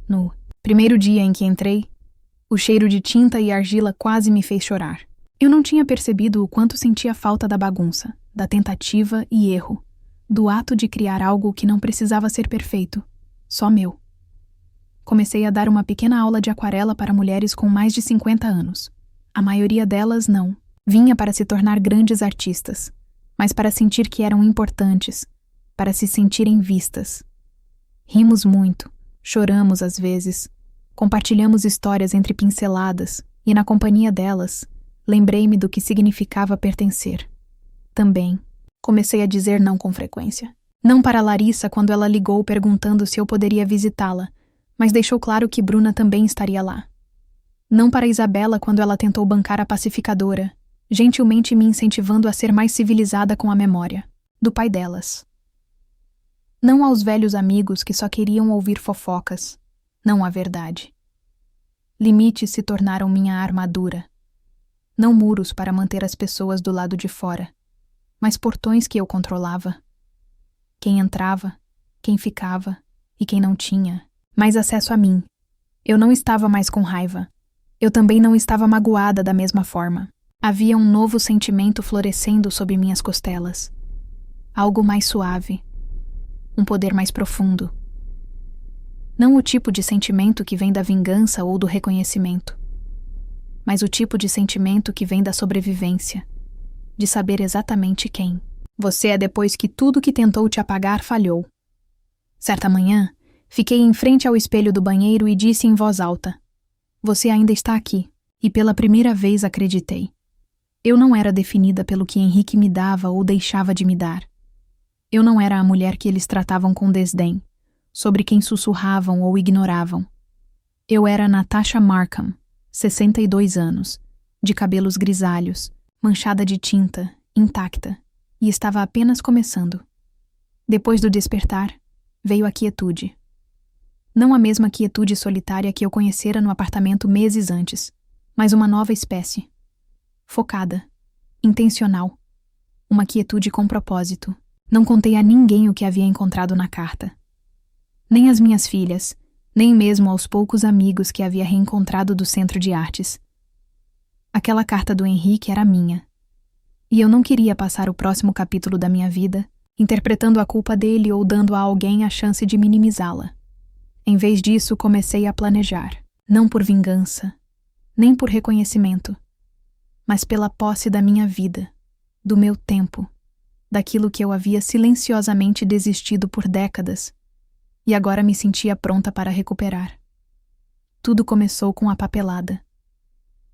No primeiro dia em que entrei, o cheiro de tinta e argila quase me fez chorar. Eu não tinha percebido o quanto sentia falta da bagunça, da tentativa e erro, do ato de criar algo que não precisava ser perfeito, só meu. Comecei a dar uma pequena aula de aquarela para mulheres com mais de 50 anos. A maioria delas não. Vinha para se tornar grandes artistas, mas para sentir que eram importantes, para se sentirem vistas. Rimos muito, choramos às vezes, compartilhamos histórias entre pinceladas e, na companhia delas, lembrei-me do que significava pertencer. Também, comecei a dizer não com frequência. Não para Larissa quando ela ligou perguntando se eu poderia visitá-la, mas deixou claro que Bruna também estaria lá. Não para Isabela quando ela tentou bancar a pacificadora, gentilmente me incentivando a ser mais civilizada com a memória, do pai delas. Não aos velhos amigos que só queriam ouvir fofocas, não a verdade. Limites se tornaram minha armadura. Não muros para manter as pessoas do lado de fora, mas portões que eu controlava. Quem entrava, quem ficava e quem não tinha mais acesso a mim. Eu não estava mais com raiva. Eu também não estava magoada da mesma forma. Havia um novo sentimento florescendo sob minhas costelas. Algo mais suave. Um poder mais profundo. Não o tipo de sentimento que vem da vingança ou do reconhecimento, mas o tipo de sentimento que vem da sobrevivência, de saber exatamente quem você é depois que tudo que tentou te apagar falhou. Certa manhã, fiquei em frente ao espelho do banheiro e disse em voz alta: "Você ainda está aqui." E pela primeira vez acreditei. Eu não era definida pelo que Henrique me dava ou deixava de me dar. Eu não era a mulher que eles tratavam com desdém, sobre quem sussurravam ou ignoravam. Eu era Natasha Markham, 62 anos, de cabelos grisalhos, manchada de tinta, intacta, e estava apenas começando. Depois do despertar, veio a quietude. Não a mesma quietude solitária que eu conhecera no apartamento meses antes, mas uma nova espécie. Focada, intencional, uma quietude com propósito. Não contei a ninguém o que havia encontrado na carta. Nem às minhas filhas, nem mesmo aos poucos amigos que havia reencontrado do Centro de Artes. Aquela carta do Henrique era minha. E eu não queria passar o próximo capítulo da minha vida interpretando a culpa dele ou dando a alguém a chance de minimizá-la. Em vez disso, comecei a planejar, não por vingança, nem por reconhecimento, mas pela posse da minha vida, do meu tempo, daquilo que eu havia silenciosamente desistido por décadas, e agora me sentia pronta para recuperar. Tudo começou com a papelada.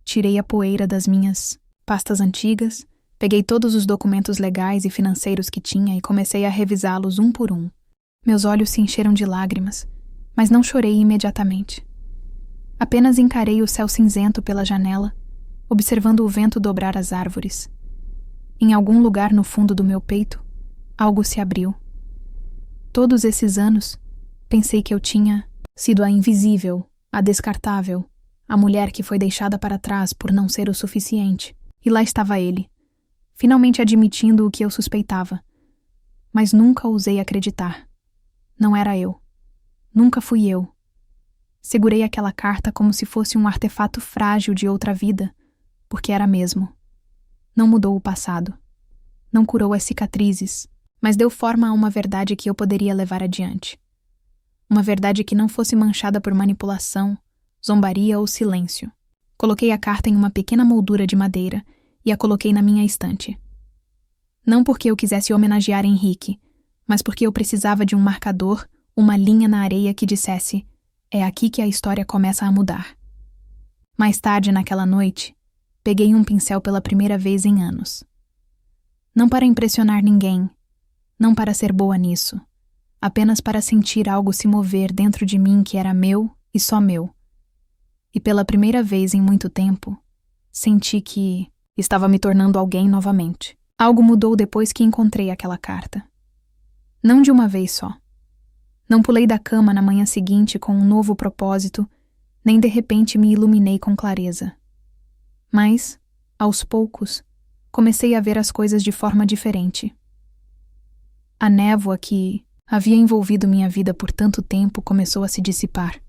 Tirei a poeira das minhas pastas antigas, Peguei todos os documentos legais e financeiros que tinha e comecei a revisá-los um por um. Meus olhos se encheram de lágrimas, mas não chorei imediatamente. Apenas encarei o céu cinzento pela janela, observando o vento dobrar as árvores. Em algum lugar no fundo do meu peito, algo se abriu. Todos esses anos, pensei que eu tinha sido a invisível, a descartável, a mulher que foi deixada para trás por não ser o suficiente. E lá estava ele, finalmente admitindo o que eu suspeitava. Mas nunca ousei acreditar. Não era eu. Nunca fui eu. Segurei aquela carta como se fosse um artefato frágil de outra vida, porque era mesmo. Não mudou o passado. Não curou as cicatrizes, mas deu forma a uma verdade que eu poderia levar adiante. Uma verdade que não fosse manchada por manipulação, zombaria ou silêncio. Coloquei a carta em uma pequena moldura de madeira e a coloquei na minha estante. Não porque eu quisesse homenagear Henrique, mas porque eu precisava de um marcador, uma linha na areia que dissesse: é aqui que a história começa a mudar. Mais tarde, naquela noite, peguei um pincel pela primeira vez em anos. Não para impressionar ninguém, não para ser boa nisso, apenas para sentir algo se mover dentro de mim que era meu e só meu. E pela primeira vez em muito tempo, senti que estava me tornando alguém novamente. Algo mudou depois que encontrei aquela carta. Não de uma vez só. Não pulei da cama na manhã seguinte com um novo propósito, nem de repente me iluminei com clareza. Mas, aos poucos, comecei a ver as coisas de forma diferente. A névoa que havia envolvido minha vida por tanto tempo começou a se dissipar,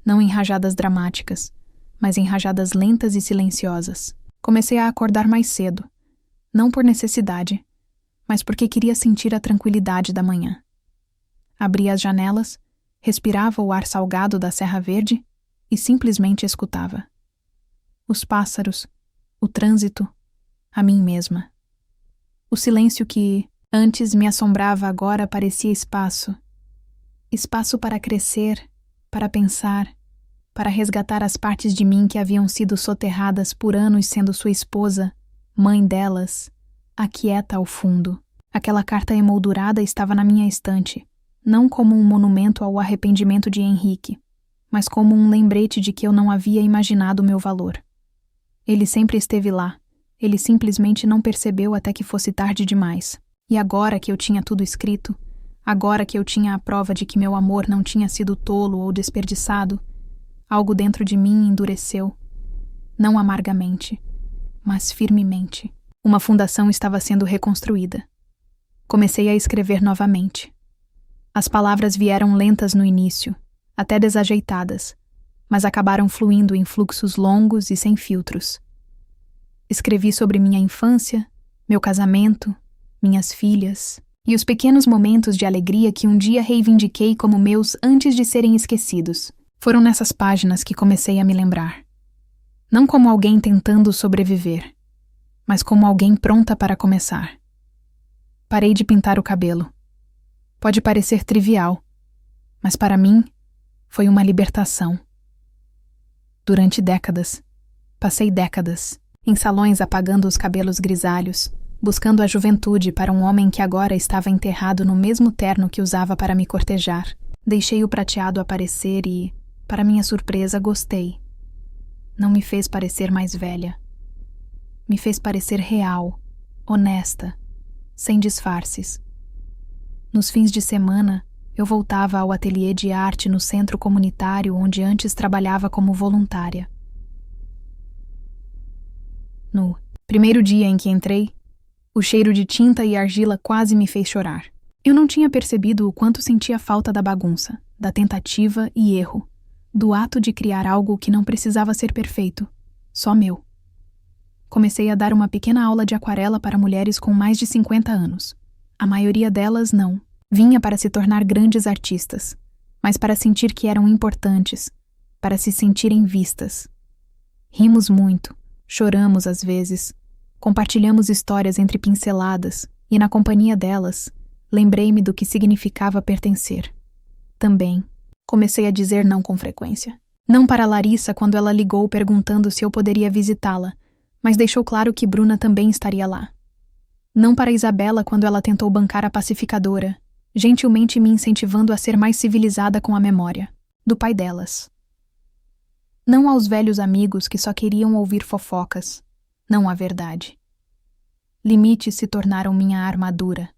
não em rajadas dramáticas, mas em rajadas lentas e silenciosas. Comecei a acordar mais cedo, não por necessidade, mas porque queria sentir a tranquilidade da manhã. Abria as janelas, respirava o ar salgado da Serra Verde e simplesmente escutava. Os pássaros, o trânsito, a mim mesma. O silêncio que antes me assombrava agora parecia espaço. Espaço para crescer, para pensar, para resgatar as partes de mim que haviam sido soterradas por anos sendo sua esposa, mãe delas, aquieta ao fundo. Aquela carta emoldurada estava na minha estante, não como um monumento ao arrependimento de Henrique, mas como um lembrete de que eu não havia imaginado o meu valor. Ele sempre esteve lá, ele simplesmente não percebeu até que fosse tarde demais. E agora que eu tinha tudo escrito, agora que eu tinha a prova de que meu amor não tinha sido tolo ou desperdiçado, algo dentro de mim endureceu, não amargamente, mas firmemente. Uma fundação estava sendo reconstruída. Comecei a escrever novamente. As palavras vieram lentas no início, até desajeitadas, mas acabaram fluindo em fluxos longos e sem filtros. Escrevi sobre minha infância, meu casamento, minhas filhas e os pequenos momentos de alegria que um dia reivindiquei como meus antes de serem esquecidos. Foram nessas páginas que comecei a me lembrar. Não como alguém tentando sobreviver, mas como alguém pronta para começar. Parei de pintar o cabelo. Pode parecer trivial, mas para mim foi uma libertação. Durante décadas, passei décadas em salões apagando os cabelos grisalhos, buscando a juventude para um homem que agora estava enterrado no mesmo terno que usava para me cortejar. Deixei o prateado aparecer e, para minha surpresa, gostei. Não me fez parecer mais velha. Me fez parecer real, honesta, sem disfarces. Nos fins de semana, eu voltava ao ateliê de arte no centro comunitário onde antes trabalhava como voluntária. No primeiro dia em que entrei, o cheiro de tinta e argila quase me fez chorar. Eu não tinha percebido o quanto sentia falta da bagunça, da tentativa e erro, do ato de criar algo que não precisava ser perfeito, só meu. Comecei a dar uma pequena aula de aquarela para mulheres com mais de 50 anos. A maioria delas não. Vinha para se tornar grandes artistas, mas para sentir que eram importantes, para se sentirem vistas. Rimos muito, choramos às vezes, compartilhamos histórias entre pinceladas e, na companhia delas, lembrei-me do que significava pertencer. Também, comecei a dizer não com frequência. Não para Larissa quando ela ligou perguntando se eu poderia visitá-la, mas deixou claro que Bruna também estaria lá. Não para Isabela quando ela tentou bancar a pacificadora, gentilmente me incentivando a ser mais civilizada com a memória do pai delas. Não aos velhos amigos que só queriam ouvir fofocas, não a verdade. Limites se tornaram minha armadura.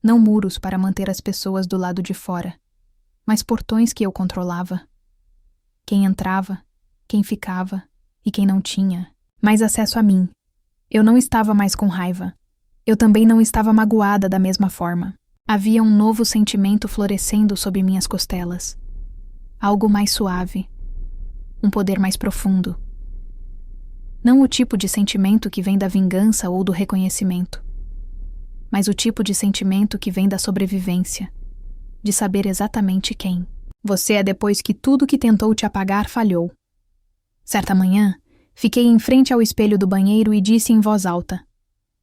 Não muros para manter as pessoas do lado de fora, mas portões que eu controlava. Quem entrava, quem ficava e quem não tinha mais acesso a mim. Eu não estava mais com raiva. Eu também não estava magoada da mesma forma. Havia um novo sentimento florescendo sob minhas costelas. Algo mais suave. Um poder mais profundo. Não o tipo de sentimento que vem da vingança ou do reconhecimento, mas o tipo de sentimento que vem da sobrevivência, de saber exatamente quem você é depois que tudo que tentou te apagar falhou. Certa manhã, fiquei em frente ao espelho do banheiro e disse em voz alta: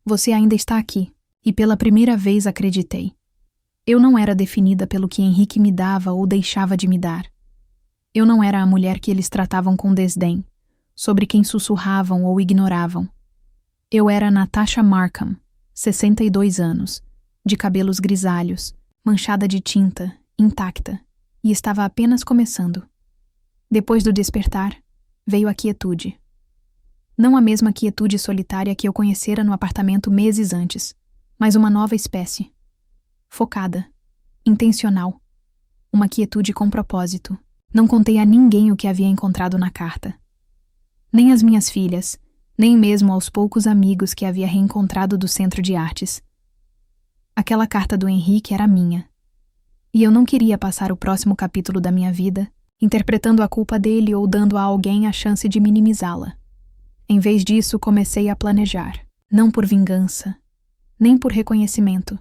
"Você ainda está aqui." E pela primeira vez acreditei. Eu não era definida pelo que Henrique me dava ou deixava de me dar. Eu não era a mulher que eles tratavam com desdém, sobre quem sussurravam ou ignoravam. Eu era Natasha Markham, 62 anos, de cabelos grisalhos, manchada de tinta, intacta, e estava apenas começando. Depois do despertar, veio a quietude. Não a mesma quietude solitária que eu conhecera no apartamento meses antes, mas uma nova espécie. Focada, intencional, uma quietude com propósito. Não contei a ninguém o que havia encontrado na carta. Nem às minhas filhas, nem mesmo aos poucos amigos que havia reencontrado do centro de artes. Aquela carta do Henrique era minha. E eu não queria passar o próximo capítulo da minha vida interpretando a culpa dele ou dando a alguém a chance de minimizá-la. Em vez disso, comecei a planejar, não por vingança, nem por reconhecimento,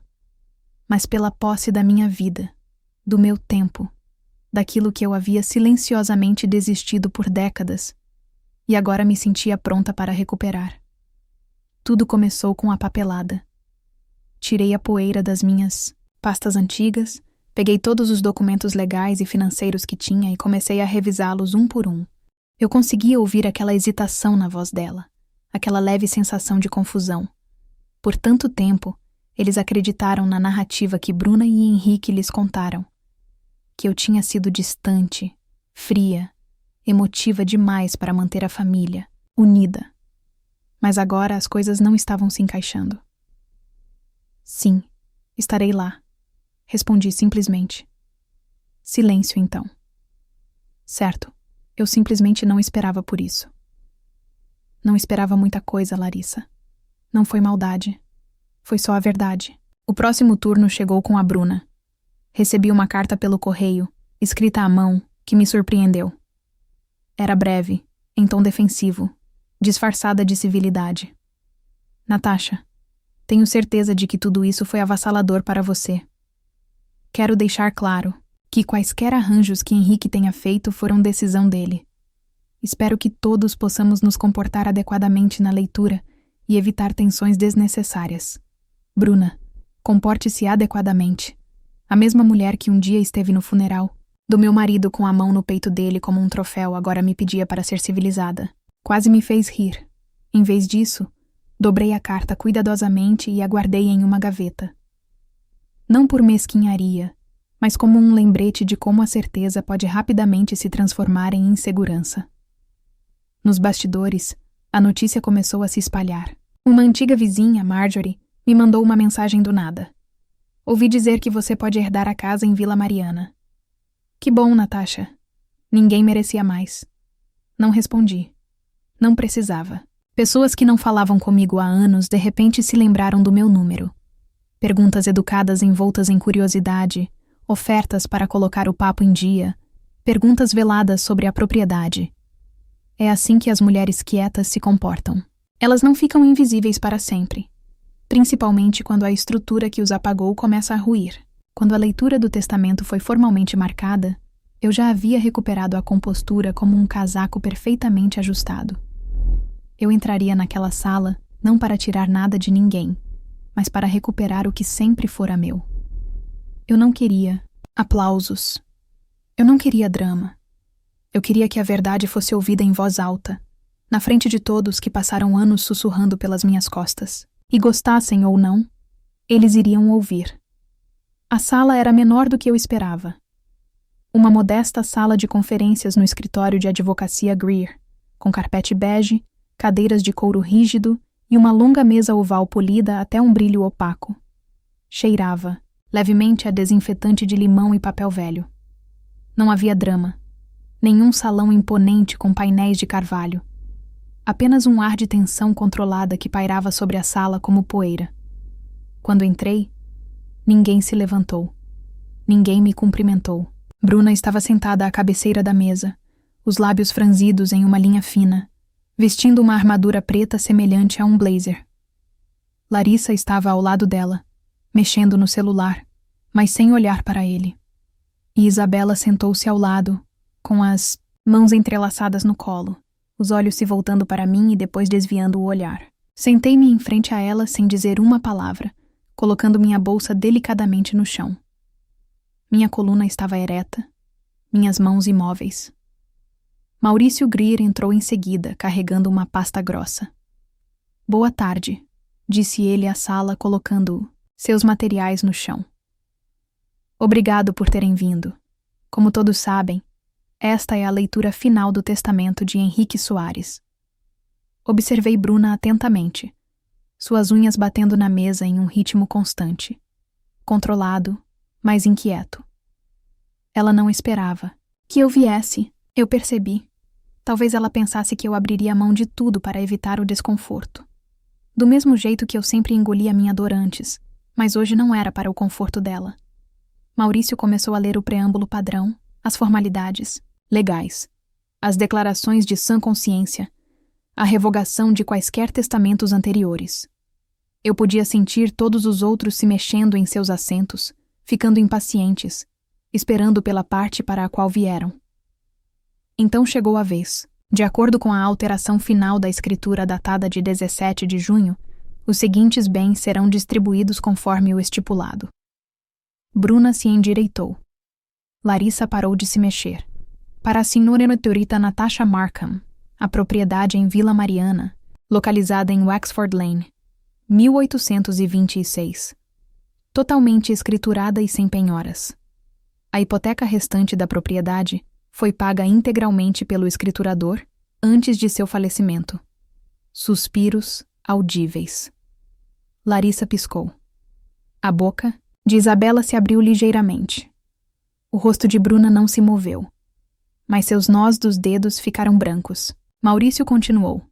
mas pela posse da minha vida, do meu tempo, daquilo que eu havia silenciosamente desistido por décadas, e agora me sentia pronta para recuperar. Tudo começou com a papelada. Tirei a poeira das minhas pastas antigas, peguei todos os documentos legais e financeiros que tinha e comecei a revisá-los um por um. Eu conseguia ouvir aquela hesitação na voz dela, aquela leve sensação de confusão. Por tanto tempo, eles acreditaram na narrativa que Bruna e Henrique lhes contaram, que eu tinha sido distante, fria, emotiva demais para manter a família unida. Mas agora as coisas não estavam se encaixando. "Sim, estarei lá", respondi simplesmente. Silêncio, então. Certo, eu simplesmente não esperava por isso. Não esperava muita coisa, Larissa. Não foi maldade. Foi só a verdade. O próximo turno chegou com a Bruna. Recebi uma carta pelo correio, escrita à mão, que me surpreendeu. Era breve, em tom defensivo, disfarçada de civilidade. "Natasha, tenho certeza de que tudo isso foi avassalador para você. Quero deixar claro que quaisquer arranjos que Henrique tenha feito foram decisão dele. Espero que todos possamos nos comportar adequadamente na leitura e evitar tensões desnecessárias. Bruna, comporte-se adequadamente. A mesma mulher que um dia esteve no funeral do meu marido com a mão no peito dele como um troféu agora me pedia para ser civilizada. Quase me fez rir. Em vez disso, dobrei a carta cuidadosamente e a guardei em uma gaveta. Não por mesquinharia, mas como um lembrete de como a certeza pode rapidamente se transformar em insegurança. Nos bastidores, a notícia começou a se espalhar. Uma antiga vizinha, Marjorie, me mandou uma mensagem do nada. "Ouvi dizer que você pode herdar a casa em Vila Mariana." "Que bom, Natasha. Ninguém merecia mais." Não respondi. Não precisava. Pessoas que não falavam comigo há anos de repente se lembraram do meu número. Perguntas educadas envoltas em curiosidade, ofertas para colocar o papo em dia, perguntas veladas sobre a propriedade. É assim que as mulheres quietas se comportam. Elas não ficam invisíveis para sempre, principalmente quando a estrutura que os apagou começa a ruir. Quando a leitura do testamento foi formalmente marcada, eu já havia recuperado a compostura como um casaco perfeitamente ajustado. Eu entraria naquela sala não para tirar nada de ninguém, mas para recuperar o que sempre fora meu. Eu não queria aplausos. Eu não queria drama. Eu queria que a verdade fosse ouvida em voz alta, na frente de todos que passaram anos sussurrando pelas minhas costas. E gostassem ou não, eles iriam ouvir. A sala era menor do que eu esperava. Uma modesta sala de conferências no escritório de advocacia Greer, com carpete bege, cadeiras de couro rígido e uma longa mesa oval polida até um brilho opaco. Cheirava, levemente, a desinfetante de limão e papel velho. Não havia drama. Nenhum salão imponente com painéis de carvalho. Apenas um ar de tensão controlada que pairava sobre a sala como poeira. Quando entrei, ninguém se levantou. Ninguém me cumprimentou. Bruna estava sentada à cabeceira da mesa, os lábios franzidos em uma linha fina, vestindo uma armadura preta semelhante a um blazer. Larissa estava ao lado dela, mexendo no celular, mas sem olhar para ele. E Isabela sentou-se ao lado, com as mãos entrelaçadas no colo, os olhos se voltando para mim e depois desviando o olhar. Sentei-me em frente a ela sem dizer uma palavra, colocando minha bolsa delicadamente no chão. Minha coluna estava ereta, minhas mãos imóveis. Maurício Greer entrou em seguida, carregando uma pasta grossa. "Boa tarde", disse ele à sala, colocando seus materiais no chão. "Obrigado por terem vindo. Como todos sabem, esta é a leitura final do testamento de Henrique Soares." Observei Bruna atentamente, suas unhas batendo na mesa em um ritmo constante. Controlado, mas inquieto. Ela não esperava que eu viesse, eu percebi. Talvez ela pensasse que eu abriria mão de tudo para evitar o desconforto. Do mesmo jeito que eu sempre engoli a minha dor antes, mas hoje não era para o conforto dela. Maurício começou a ler o preâmbulo padrão, as formalidades legais, as declarações de sã consciência, a revogação de quaisquer testamentos anteriores. Eu podia sentir todos os outros se mexendo em seus assentos, ficando impacientes, esperando pela parte para a qual vieram. Então chegou a vez. De acordo com a alteração final da escritura datada de 17 de junho, os seguintes bens serão distribuídos conforme o estipulado. Bruna se endireitou. Larissa parou de se mexer. Para a senhorita Natasha Markham, a propriedade em Vila Mariana, localizada em Wexford Lane, 1826. Totalmente escriturada e sem penhoras. A hipoteca restante da propriedade foi paga integralmente pelo escriturador antes de seu falecimento. Suspiros audíveis. Larissa piscou. A boca de Isabela se abriu ligeiramente. O rosto de Bruna não se moveu, mas seus nós dos dedos ficaram brancos. Maurício continuou.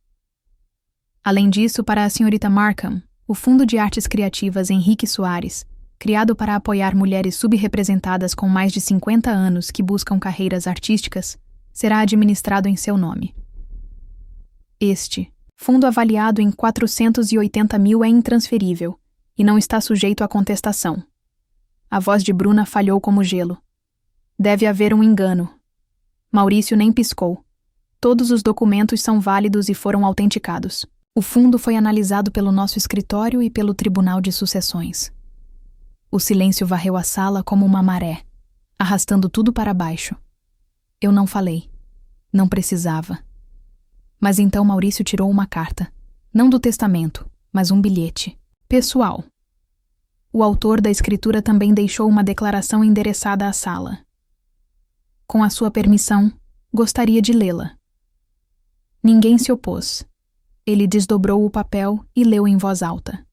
Além disso, para a senhorita Markham, o Fundo de Artes Criativas Henrique Soares, criado para apoiar mulheres subrepresentadas com mais de 50 anos que buscam carreiras artísticas, será administrado em seu nome. Este fundo, avaliado em 480 mil, é intransferível e não está sujeito a contestação. A voz de Bruna falhou como gelo. Deve haver um engano. Maurício nem piscou. Todos os documentos são válidos e foram autenticados. O fundo foi analisado pelo nosso escritório e pelo Tribunal de Sucessões. O silêncio varreu a sala como uma maré, arrastando tudo para baixo. Eu não falei. Não precisava. Mas então Maurício tirou uma carta. Não do testamento, mas um bilhete. Pessoal. O autor da escritura também deixou uma declaração endereçada à sala. Com a sua permissão, gostaria de lê-la. Ninguém se opôs. Ele desdobrou o papel e leu em voz alta.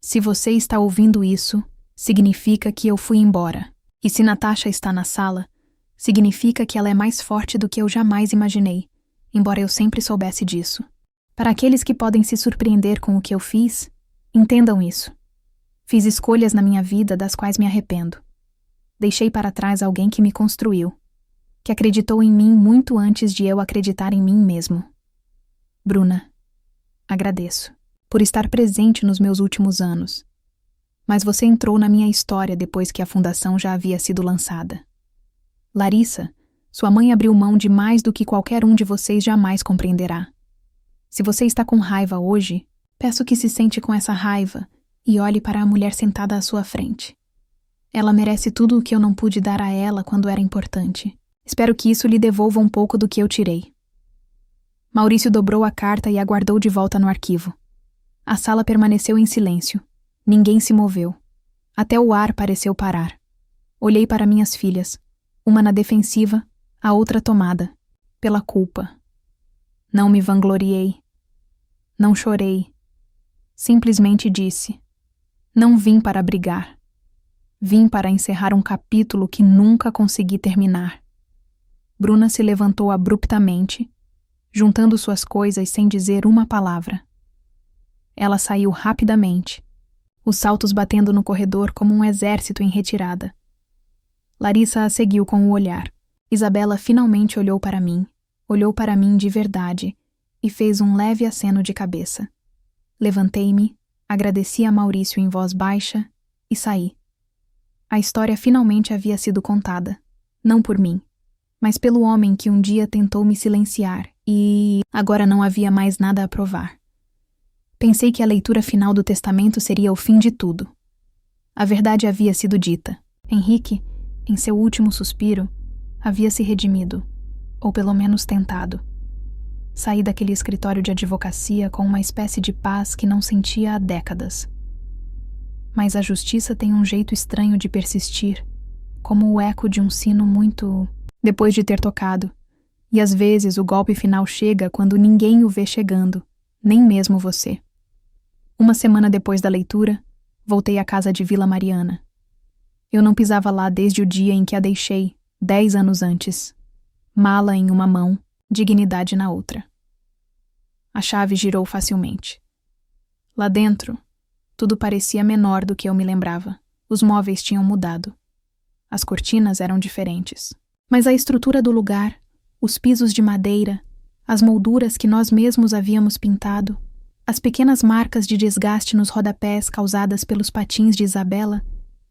Se você está ouvindo isso, significa que eu fui embora. E se Natasha está na sala, significa que ela é mais forte do que eu jamais imaginei, embora eu sempre soubesse disso. Para aqueles que podem se surpreender com o que eu fiz, entendam isso. Fiz escolhas na minha vida das quais me arrependo. Deixei para trás alguém que me construiu, que acreditou em mim muito antes de eu acreditar em mim mesmo. Bruna, agradeço por estar presente nos meus últimos anos, mas você entrou na minha história depois que a fundação já havia sido lançada. Larissa, sua mãe abriu mão de mais do que qualquer um de vocês jamais compreenderá. Se você está com raiva hoje, peço que se sente com essa raiva e olhe para a mulher sentada à sua frente. Ela merece tudo o que eu não pude dar a ela quando era importante. Espero que isso lhe devolva um pouco do que eu tirei. Maurício dobrou a carta e a guardou de volta no arquivo. A sala permaneceu em silêncio. Ninguém se moveu. Até o ar pareceu parar. Olhei para minhas filhas, uma na defensiva, a outra tomada, pela culpa. Não me vangloriei. Não chorei. Simplesmente disse: não vim para brigar. Vim para encerrar um capítulo que nunca consegui terminar. Bruna se levantou abruptamente, juntando suas coisas sem dizer uma palavra. Ela saiu rapidamente, os saltos batendo no corredor como um exército em retirada. Larissa a seguiu com o olhar. Isabela finalmente olhou para mim de verdade, e fez um leve aceno de cabeça. Levantei-me, agradeci a Maurício em voz baixa e saí. A história finalmente havia sido contada, não por mim, mas pelo homem que um dia tentou me silenciar e agora não havia mais nada a provar. Pensei que a leitura final do testamento seria o fim de tudo. A verdade havia sido dita. Henrique, em seu último suspiro, havia se redimido, ou pelo menos tentado. Saí daquele escritório de advocacia com uma espécie de paz que não sentia há décadas. Mas a justiça tem um jeito estranho de persistir, como o eco de um sino muito depois de ter tocado, e às vezes o golpe final chega quando ninguém o vê chegando, nem mesmo você. Uma semana depois da leitura, voltei à casa de Vila Mariana. Eu não pisava lá desde o dia em que a deixei, 10 anos antes. Mala em uma mão, dignidade na outra. A chave girou facilmente. Lá dentro, tudo parecia menor do que eu me lembrava. Os móveis tinham mudado. As cortinas eram diferentes. Mas a estrutura do lugar, os pisos de madeira, as molduras que nós mesmos havíamos pintado, as pequenas marcas de desgaste nos rodapés causadas pelos patins de Isabela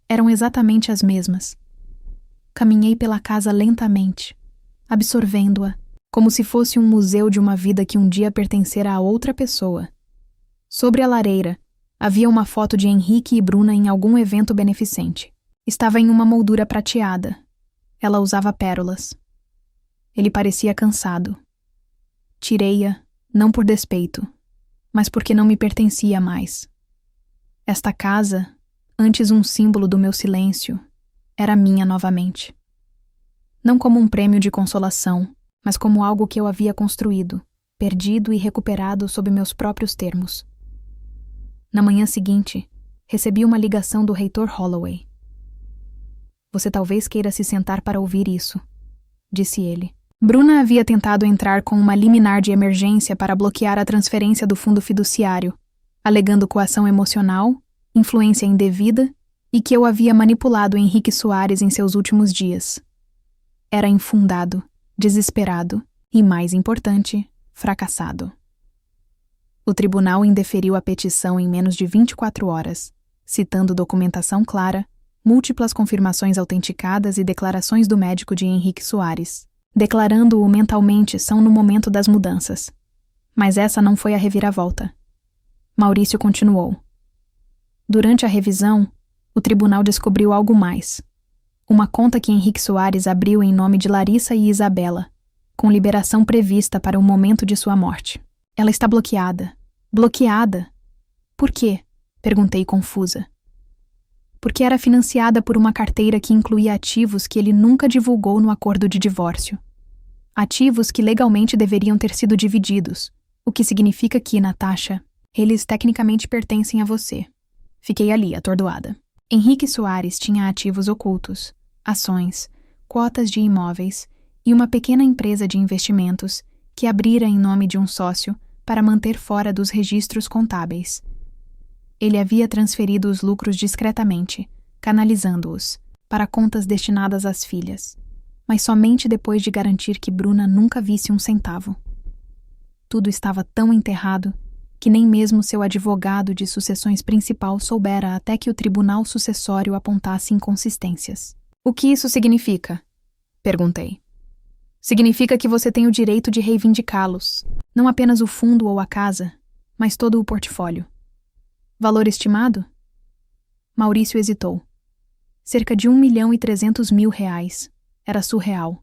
eram exatamente as mesmas. Caminhei pela casa lentamente, absorvendo-a, como se fosse um museu de uma vida que um dia pertencera a outra pessoa. Sobre a lareira, havia uma foto de Henrique e Bruna em algum evento beneficente. Estava em uma moldura prateada. Ela usava pérolas. Ele parecia cansado. Tirei-a, não por despeito, mas porque não me pertencia mais. Esta casa, antes um símbolo do meu silêncio, era minha novamente. Não como um prêmio de consolação, mas como algo que eu havia construído, perdido e recuperado sob meus próprios termos. Na manhã seguinte, recebi uma ligação do reitor Holloway. Você talvez queira se sentar para ouvir isso, disse ele. Bruna havia tentado entrar com uma liminar de emergência para bloquear a transferência do fundo fiduciário, alegando coação emocional, influência indevida e que eu havia manipulado Henrique Soares em seus últimos dias. Era infundado, desesperado e, mais importante, fracassado. O tribunal indeferiu a petição em menos de 24 horas, citando documentação clara, múltiplas confirmações autenticadas e declarações do médico de Henrique Soares, declarando-o mentalmente são no momento das mudanças. Mas essa não foi a reviravolta. Maurício continuou. Durante a revisão, o tribunal descobriu algo mais. Uma conta que Henrique Soares abriu em nome de Larissa e Isabela, com liberação prevista para o momento de sua morte. Ela está bloqueada. Bloqueada? Por quê? Perguntei confusa. Porque era financiada por uma carteira que incluía ativos que ele nunca divulgou no acordo de divórcio. Ativos que legalmente deveriam ter sido divididos, o que significa que, Natasha, eles tecnicamente pertencem a você. Fiquei ali, atordoada. Henrique Soares tinha ativos ocultos, ações, cotas de imóveis e uma pequena empresa de investimentos que abrira em nome de um sócio para manter fora dos registros contábeis. Ele havia transferido os lucros discretamente, canalizando-os para contas destinadas às filhas, mas somente depois de garantir que Bruna nunca visse um centavo. Tudo estava tão enterrado que nem mesmo seu advogado de sucessões principal soubera até que o tribunal sucessório apontasse inconsistências. O que isso significa? Perguntei. Significa que você tem o direito de reivindicá-los, não apenas o fundo ou a casa, mas todo o portfólio. Valor estimado? Maurício hesitou. Cerca de R$1.300.000. Era surreal.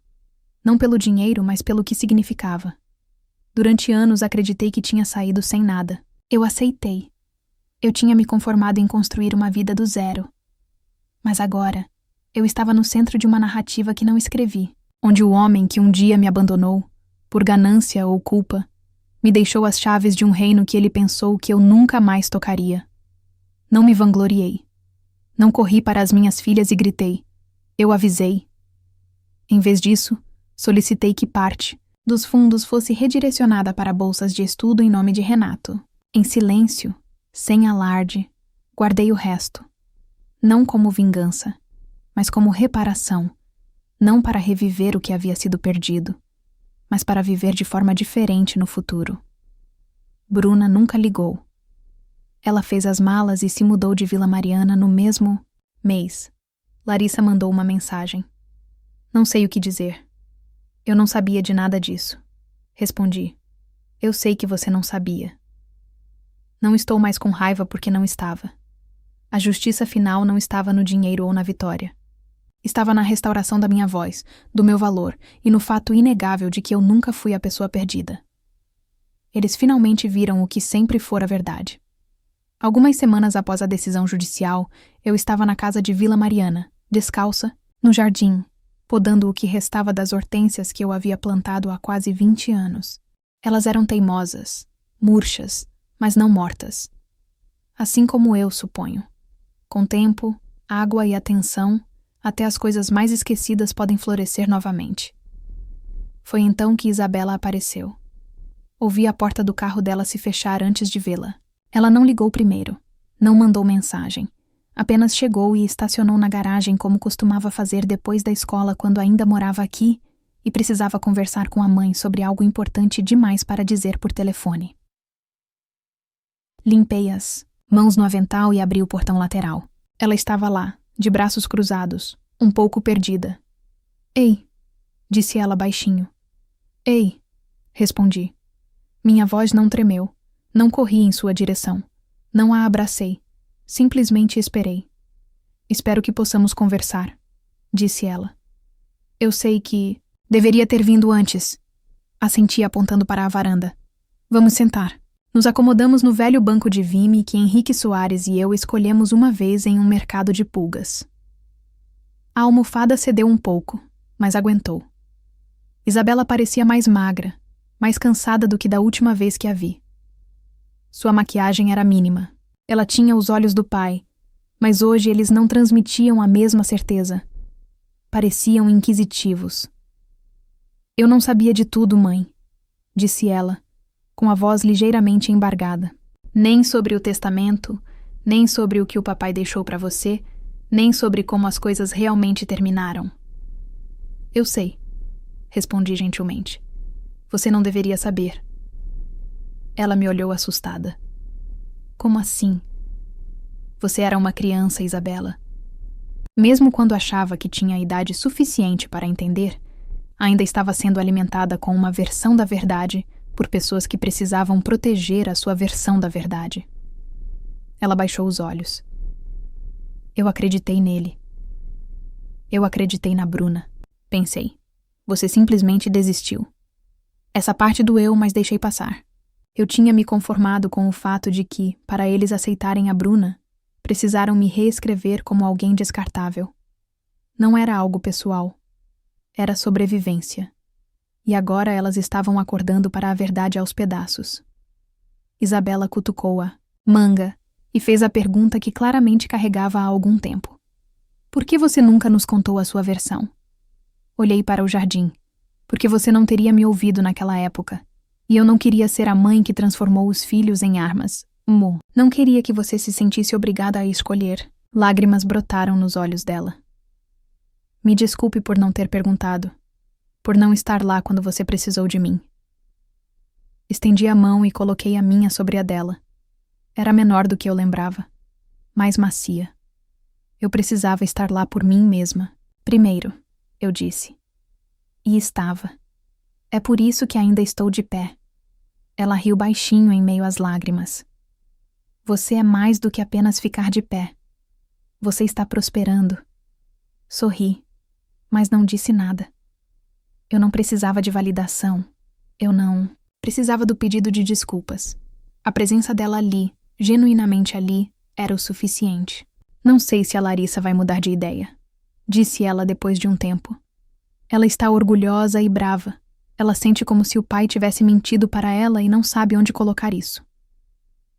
Não pelo dinheiro, mas pelo que significava. Durante anos acreditei que tinha saído sem nada. Eu aceitei, Eu tinha me conformado em construir uma vida do zero. Mas agora, eu estava no centro de uma narrativa que não escrevi, onde o homem que um dia me abandonou, por ganância ou culpa, me deixou as chaves de um reino que ele pensou que eu nunca mais tocaria. Não me vangloriei. Não corri para as minhas filhas e gritei. Eu avisei. Em vez disso, solicitei que parte dos fundos fosse redirecionada para bolsas de estudo em nome de Renato. Em silêncio, sem alarde, guardei o resto. Não como vingança, mas como reparação. Não para reviver o que havia sido perdido, mas para viver de forma diferente no futuro. Bruna nunca ligou. Ela fez as malas e se mudou de Vila Mariana no mesmo mês. Larissa mandou uma mensagem. Não sei o que dizer. Eu não sabia de nada disso. Respondi. Eu sei que você não sabia. Não estou mais com raiva porque não estava. A justiça final não estava no dinheiro ou na vitória. Estava na restauração da minha voz, do meu valor e no fato inegável de que eu nunca fui a pessoa perdida. Eles finalmente viram o que sempre fora verdade. Algumas semanas após a decisão judicial, eu estava na casa de Vila Mariana, descalça, no jardim, podando o que restava das hortênsias que eu havia plantado há quase 20 anos. Elas eram teimosas, murchas, mas não mortas. Assim como eu, suponho. Com tempo, água e atenção, até as coisas mais esquecidas podem florescer novamente. Foi então que Isabela apareceu. Ouvi a porta do carro dela se fechar antes de vê-la. Ela não ligou primeiro, não mandou mensagem. Apenas chegou e estacionou na garagem como costumava fazer depois da escola quando ainda morava aqui e precisava conversar com a mãe sobre algo importante demais para dizer por telefone. Limpei as mãos no avental e abri o portão lateral. Ela estava lá, de braços cruzados, um pouco perdida. Ei, disse ela baixinho. Ei, respondi. Minha voz não tremeu. Não corri em sua direção. Não a abracei. Simplesmente esperei. Espero que possamos conversar, disse ela. Eu sei que deveria ter vindo antes, assenti apontando para a varanda. Vamos sentar. Nos acomodamos no velho banco de vime que Henrique Soares e eu escolhemos uma vez em um mercado de pulgas. A almofada cedeu um pouco, mas aguentou. Isabela parecia mais magra, mais cansada do que da última vez que a vi. Sua maquiagem era mínima. Ela tinha os olhos do pai, mas hoje eles não transmitiam a mesma certeza. Pareciam inquisitivos. Eu não sabia de tudo, mãe, disse ela, com a voz ligeiramente embargada. Nem sobre o testamento, nem sobre o que o papai deixou para você, nem sobre como as coisas realmente terminaram. Eu sei, respondi gentilmente. Você não deveria saber. Ela me olhou assustada. Como assim? Você era uma criança, Isabela. Mesmo quando achava que tinha idade suficiente para entender, ainda estava sendo alimentada com uma versão da verdade por pessoas que precisavam proteger a sua versão da verdade. Ela baixou os olhos. Eu acreditei nele. Eu acreditei na Bruna. Pensei. Você simplesmente desistiu. Essa parte doeu, mas deixei passar. Eu tinha me conformado com o fato de que, para eles aceitarem a Bruna, precisaram me reescrever como alguém descartável. Não era algo pessoal. Era sobrevivência. E agora elas estavam acordando para a verdade aos pedaços. Isabela cutucou-a, manga, e fez a pergunta que claramente carregava há algum tempo. Por que você nunca nos contou a sua versão? Olhei para o jardim, porque você não teria me ouvido naquela época. E eu não queria ser a mãe que transformou os filhos em armas. Não queria que você se sentisse obrigada a escolher. Lágrimas brotaram nos olhos dela. Me desculpe por não ter perguntado. Por não estar lá quando você precisou de mim. Estendi a mão e coloquei a minha sobre a dela. Era menor do que eu lembrava. Mais macia. Eu precisava estar lá por mim mesma. Primeiro, eu disse. E estava. É por isso que ainda estou de pé. Ela riu baixinho em meio às lágrimas. Você é mais do que apenas ficar de pé. Você está prosperando. Sorri, mas não disse nada. Eu não precisava de validação. Eu não precisava do pedido de desculpas. A presença dela ali, genuinamente ali, era o suficiente. Não sei se a Larissa vai mudar de ideia, disse ela depois de um tempo. Ela está orgulhosa e brava. Ela sente como se o pai tivesse mentido para ela e não sabe onde colocar isso.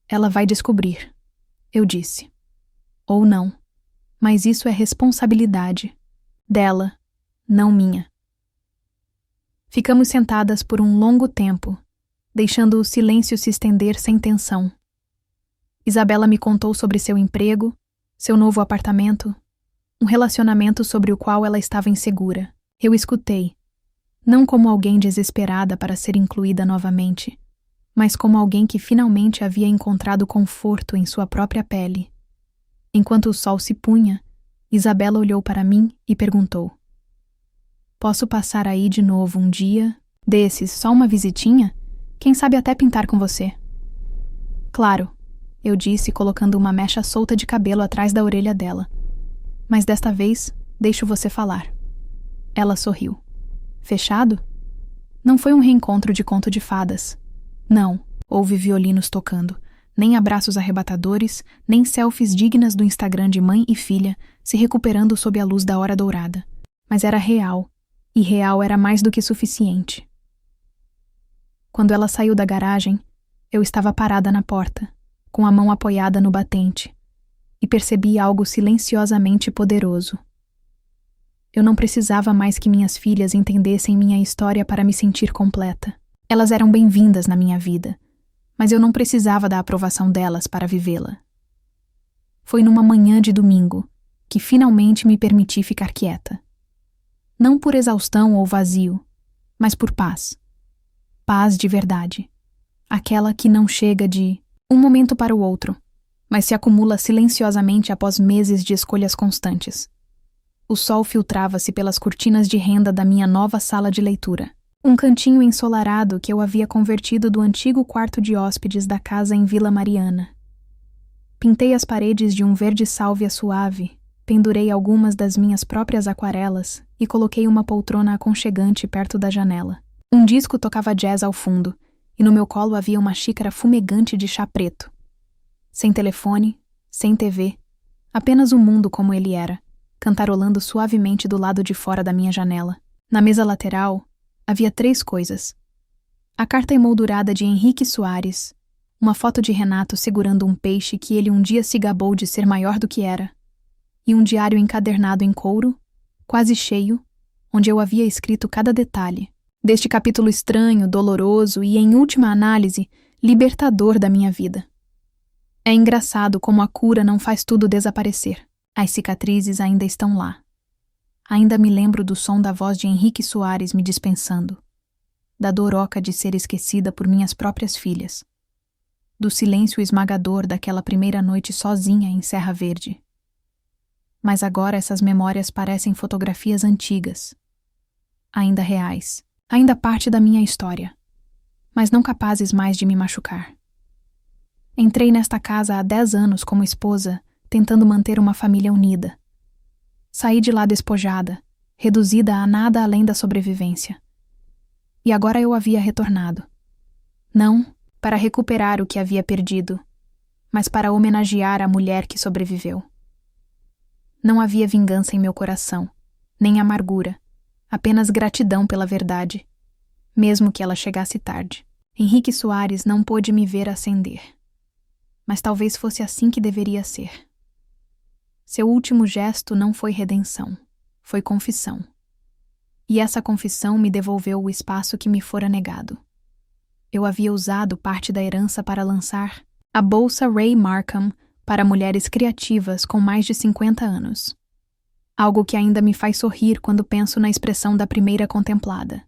Ela vai descobrir, eu disse. Ou não. Mas isso é responsabilidade dela, não minha. Ficamos sentadas por um longo tempo, deixando o silêncio se estender sem tensão. Isabela me contou sobre seu emprego, seu novo apartamento, um relacionamento sobre o qual ela estava insegura. Eu escutei, não como alguém desesperada para ser incluída novamente, mas como alguém que finalmente havia encontrado conforto em sua própria pele. Enquanto o sol se punha, Isabela olhou para mim e perguntou: "Posso passar aí de novo um dia, desses, só uma visitinha? Quem sabe até pintar com você?" "Claro", eu disse, colocando uma mecha solta de cabelo atrás da orelha dela. "Mas desta vez, deixo você falar." Ela sorriu. "Fechado?" Não foi um reencontro de conto de fadas. Não, houve violinos tocando, nem abraços arrebatadores, nem selfies dignas do Instagram de mãe e filha se recuperando sob a luz da hora dourada. Mas era real, e real era mais do que suficiente. Quando ela saiu da garagem, eu estava parada na porta, com a mão apoiada no batente, e percebi algo silenciosamente poderoso. Eu não precisava mais que minhas filhas entendessem minha história para me sentir completa. Elas eram bem-vindas na minha vida, mas eu não precisava da aprovação delas para vivê-la. Foi numa manhã de domingo que finalmente me permiti ficar quieta. Não por exaustão ou vazio, mas por paz. Paz de verdade. Aquela que não chega de um momento para o outro, mas se acumula silenciosamente após meses de escolhas constantes. O sol filtrava-se pelas cortinas de renda da minha nova sala de leitura, um cantinho ensolarado que eu havia convertido do antigo quarto de hóspedes da casa em Vila Mariana. Pintei as paredes de um verde sálvia suave, pendurei algumas das minhas próprias aquarelas e coloquei uma poltrona aconchegante perto da janela. Um disco tocava jazz ao fundo, e no meu colo havia uma xícara fumegante de chá preto. Sem telefone, sem TV, apenas o mundo como ele era, cantarolando suavemente do lado de fora da minha janela. Na mesa lateral, havia 3 coisas. A carta emoldurada de Henrique Soares, uma foto de Renato segurando um peixe que ele um dia se gabou de ser maior do que era, e um diário encadernado em couro, quase cheio, onde eu havia escrito cada detalhe deste capítulo estranho, doloroso e, em última análise, libertador da minha vida. É engraçado como a cura não faz tudo desaparecer. As cicatrizes ainda estão lá. Ainda me lembro do som da voz de Henrique Soares me dispensando, da dor oca de ser esquecida por minhas próprias filhas, do silêncio esmagador daquela primeira noite sozinha em Serra Verde. Mas agora essas memórias parecem fotografias antigas, ainda reais, ainda parte da minha história, mas não capazes mais de me machucar. Entrei nesta casa há 10 anos como esposa, tentando manter uma família unida. Saí de lá despojada, reduzida a nada além da sobrevivência. E agora eu havia retornado. Não para recuperar o que havia perdido, mas para homenagear a mulher que sobreviveu. Não havia vingança em meu coração, nem amargura, apenas gratidão pela verdade, mesmo que ela chegasse tarde. Henrique Soares não pôde me ver ascender, mas talvez fosse assim que deveria ser. Seu último gesto não foi redenção, foi confissão. E essa confissão me devolveu o espaço que me fora negado. Eu havia usado parte da herança para lançar a Bolsa Ray Markham para mulheres criativas com mais de 50 anos. Algo que ainda me faz sorrir quando penso na expressão da primeira contemplada.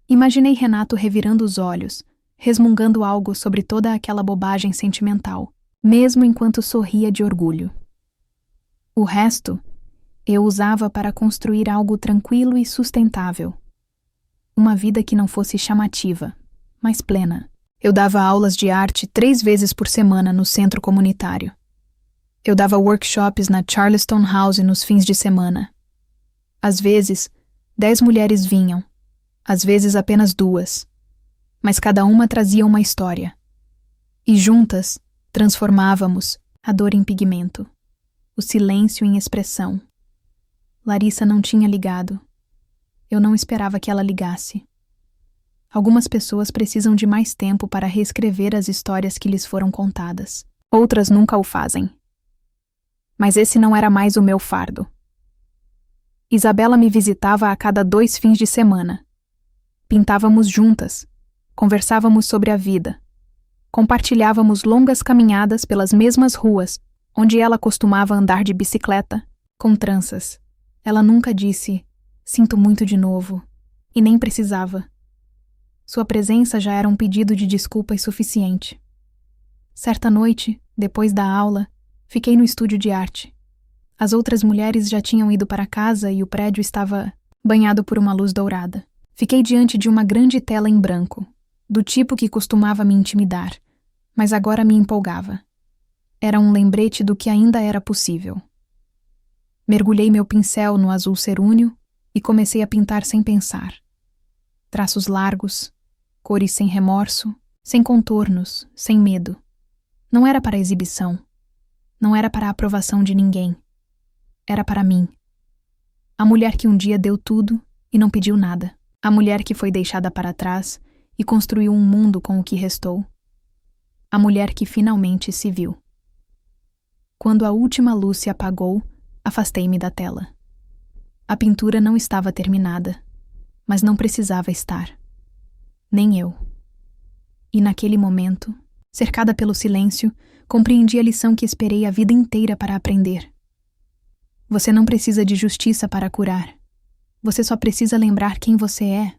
Imaginei Renato revirando os olhos, resmungando algo sobre toda aquela bobagem sentimental, mesmo enquanto sorria de orgulho. O resto, eu usava para construir algo tranquilo e sustentável. Uma vida que não fosse chamativa, mas plena. Eu dava aulas de arte 3 vezes por semana no centro comunitário. Eu dava workshops na Charleston House nos fins de semana. Às vezes, 10 mulheres vinham, às vezes apenas 2, mas cada uma trazia uma história. E juntas, Transformávamos a dor em pigmento, o silêncio em expressão. Larissa não tinha ligado. Eu não esperava que ela ligasse. Algumas pessoas precisam de mais tempo para reescrever as histórias que lhes foram contadas. Outras nunca o fazem. Mas esse não era mais o meu fardo. Isabela me visitava a cada 2 fins de semana. Pintávamos juntas, conversávamos sobre a vida. Compartilhávamos longas caminhadas pelas mesmas ruas, onde ela costumava andar de bicicleta, com tranças. Ela nunca disse, sinto muito de novo, e nem precisava. Sua presença já era um pedido de desculpas suficiente. Certa noite, depois da aula, fiquei no estúdio de arte. As outras mulheres já tinham ido para casa e o prédio estava banhado por uma luz dourada. Fiquei diante de uma grande tela em branco, do tipo que costumava me intimidar, mas agora me empolgava. Era um lembrete do que ainda era possível. Mergulhei meu pincel no azul cerúneo e comecei a pintar sem pensar. Traços largos, cores sem remorso, sem contornos, sem medo. Não era para exibição. Não era para a aprovação de ninguém. Era para mim. A mulher que um dia deu tudo e não pediu nada. A mulher que foi deixada para trás e construiu um mundo com o que restou. A mulher que finalmente se viu. Quando a última luz se apagou, afastei-me da tela. A pintura não estava terminada, mas não precisava estar. Nem eu. E naquele momento, cercada pelo silêncio, compreendi a lição que esperei a vida inteira para aprender. Você não precisa de justiça para curar. Você só precisa lembrar quem você é.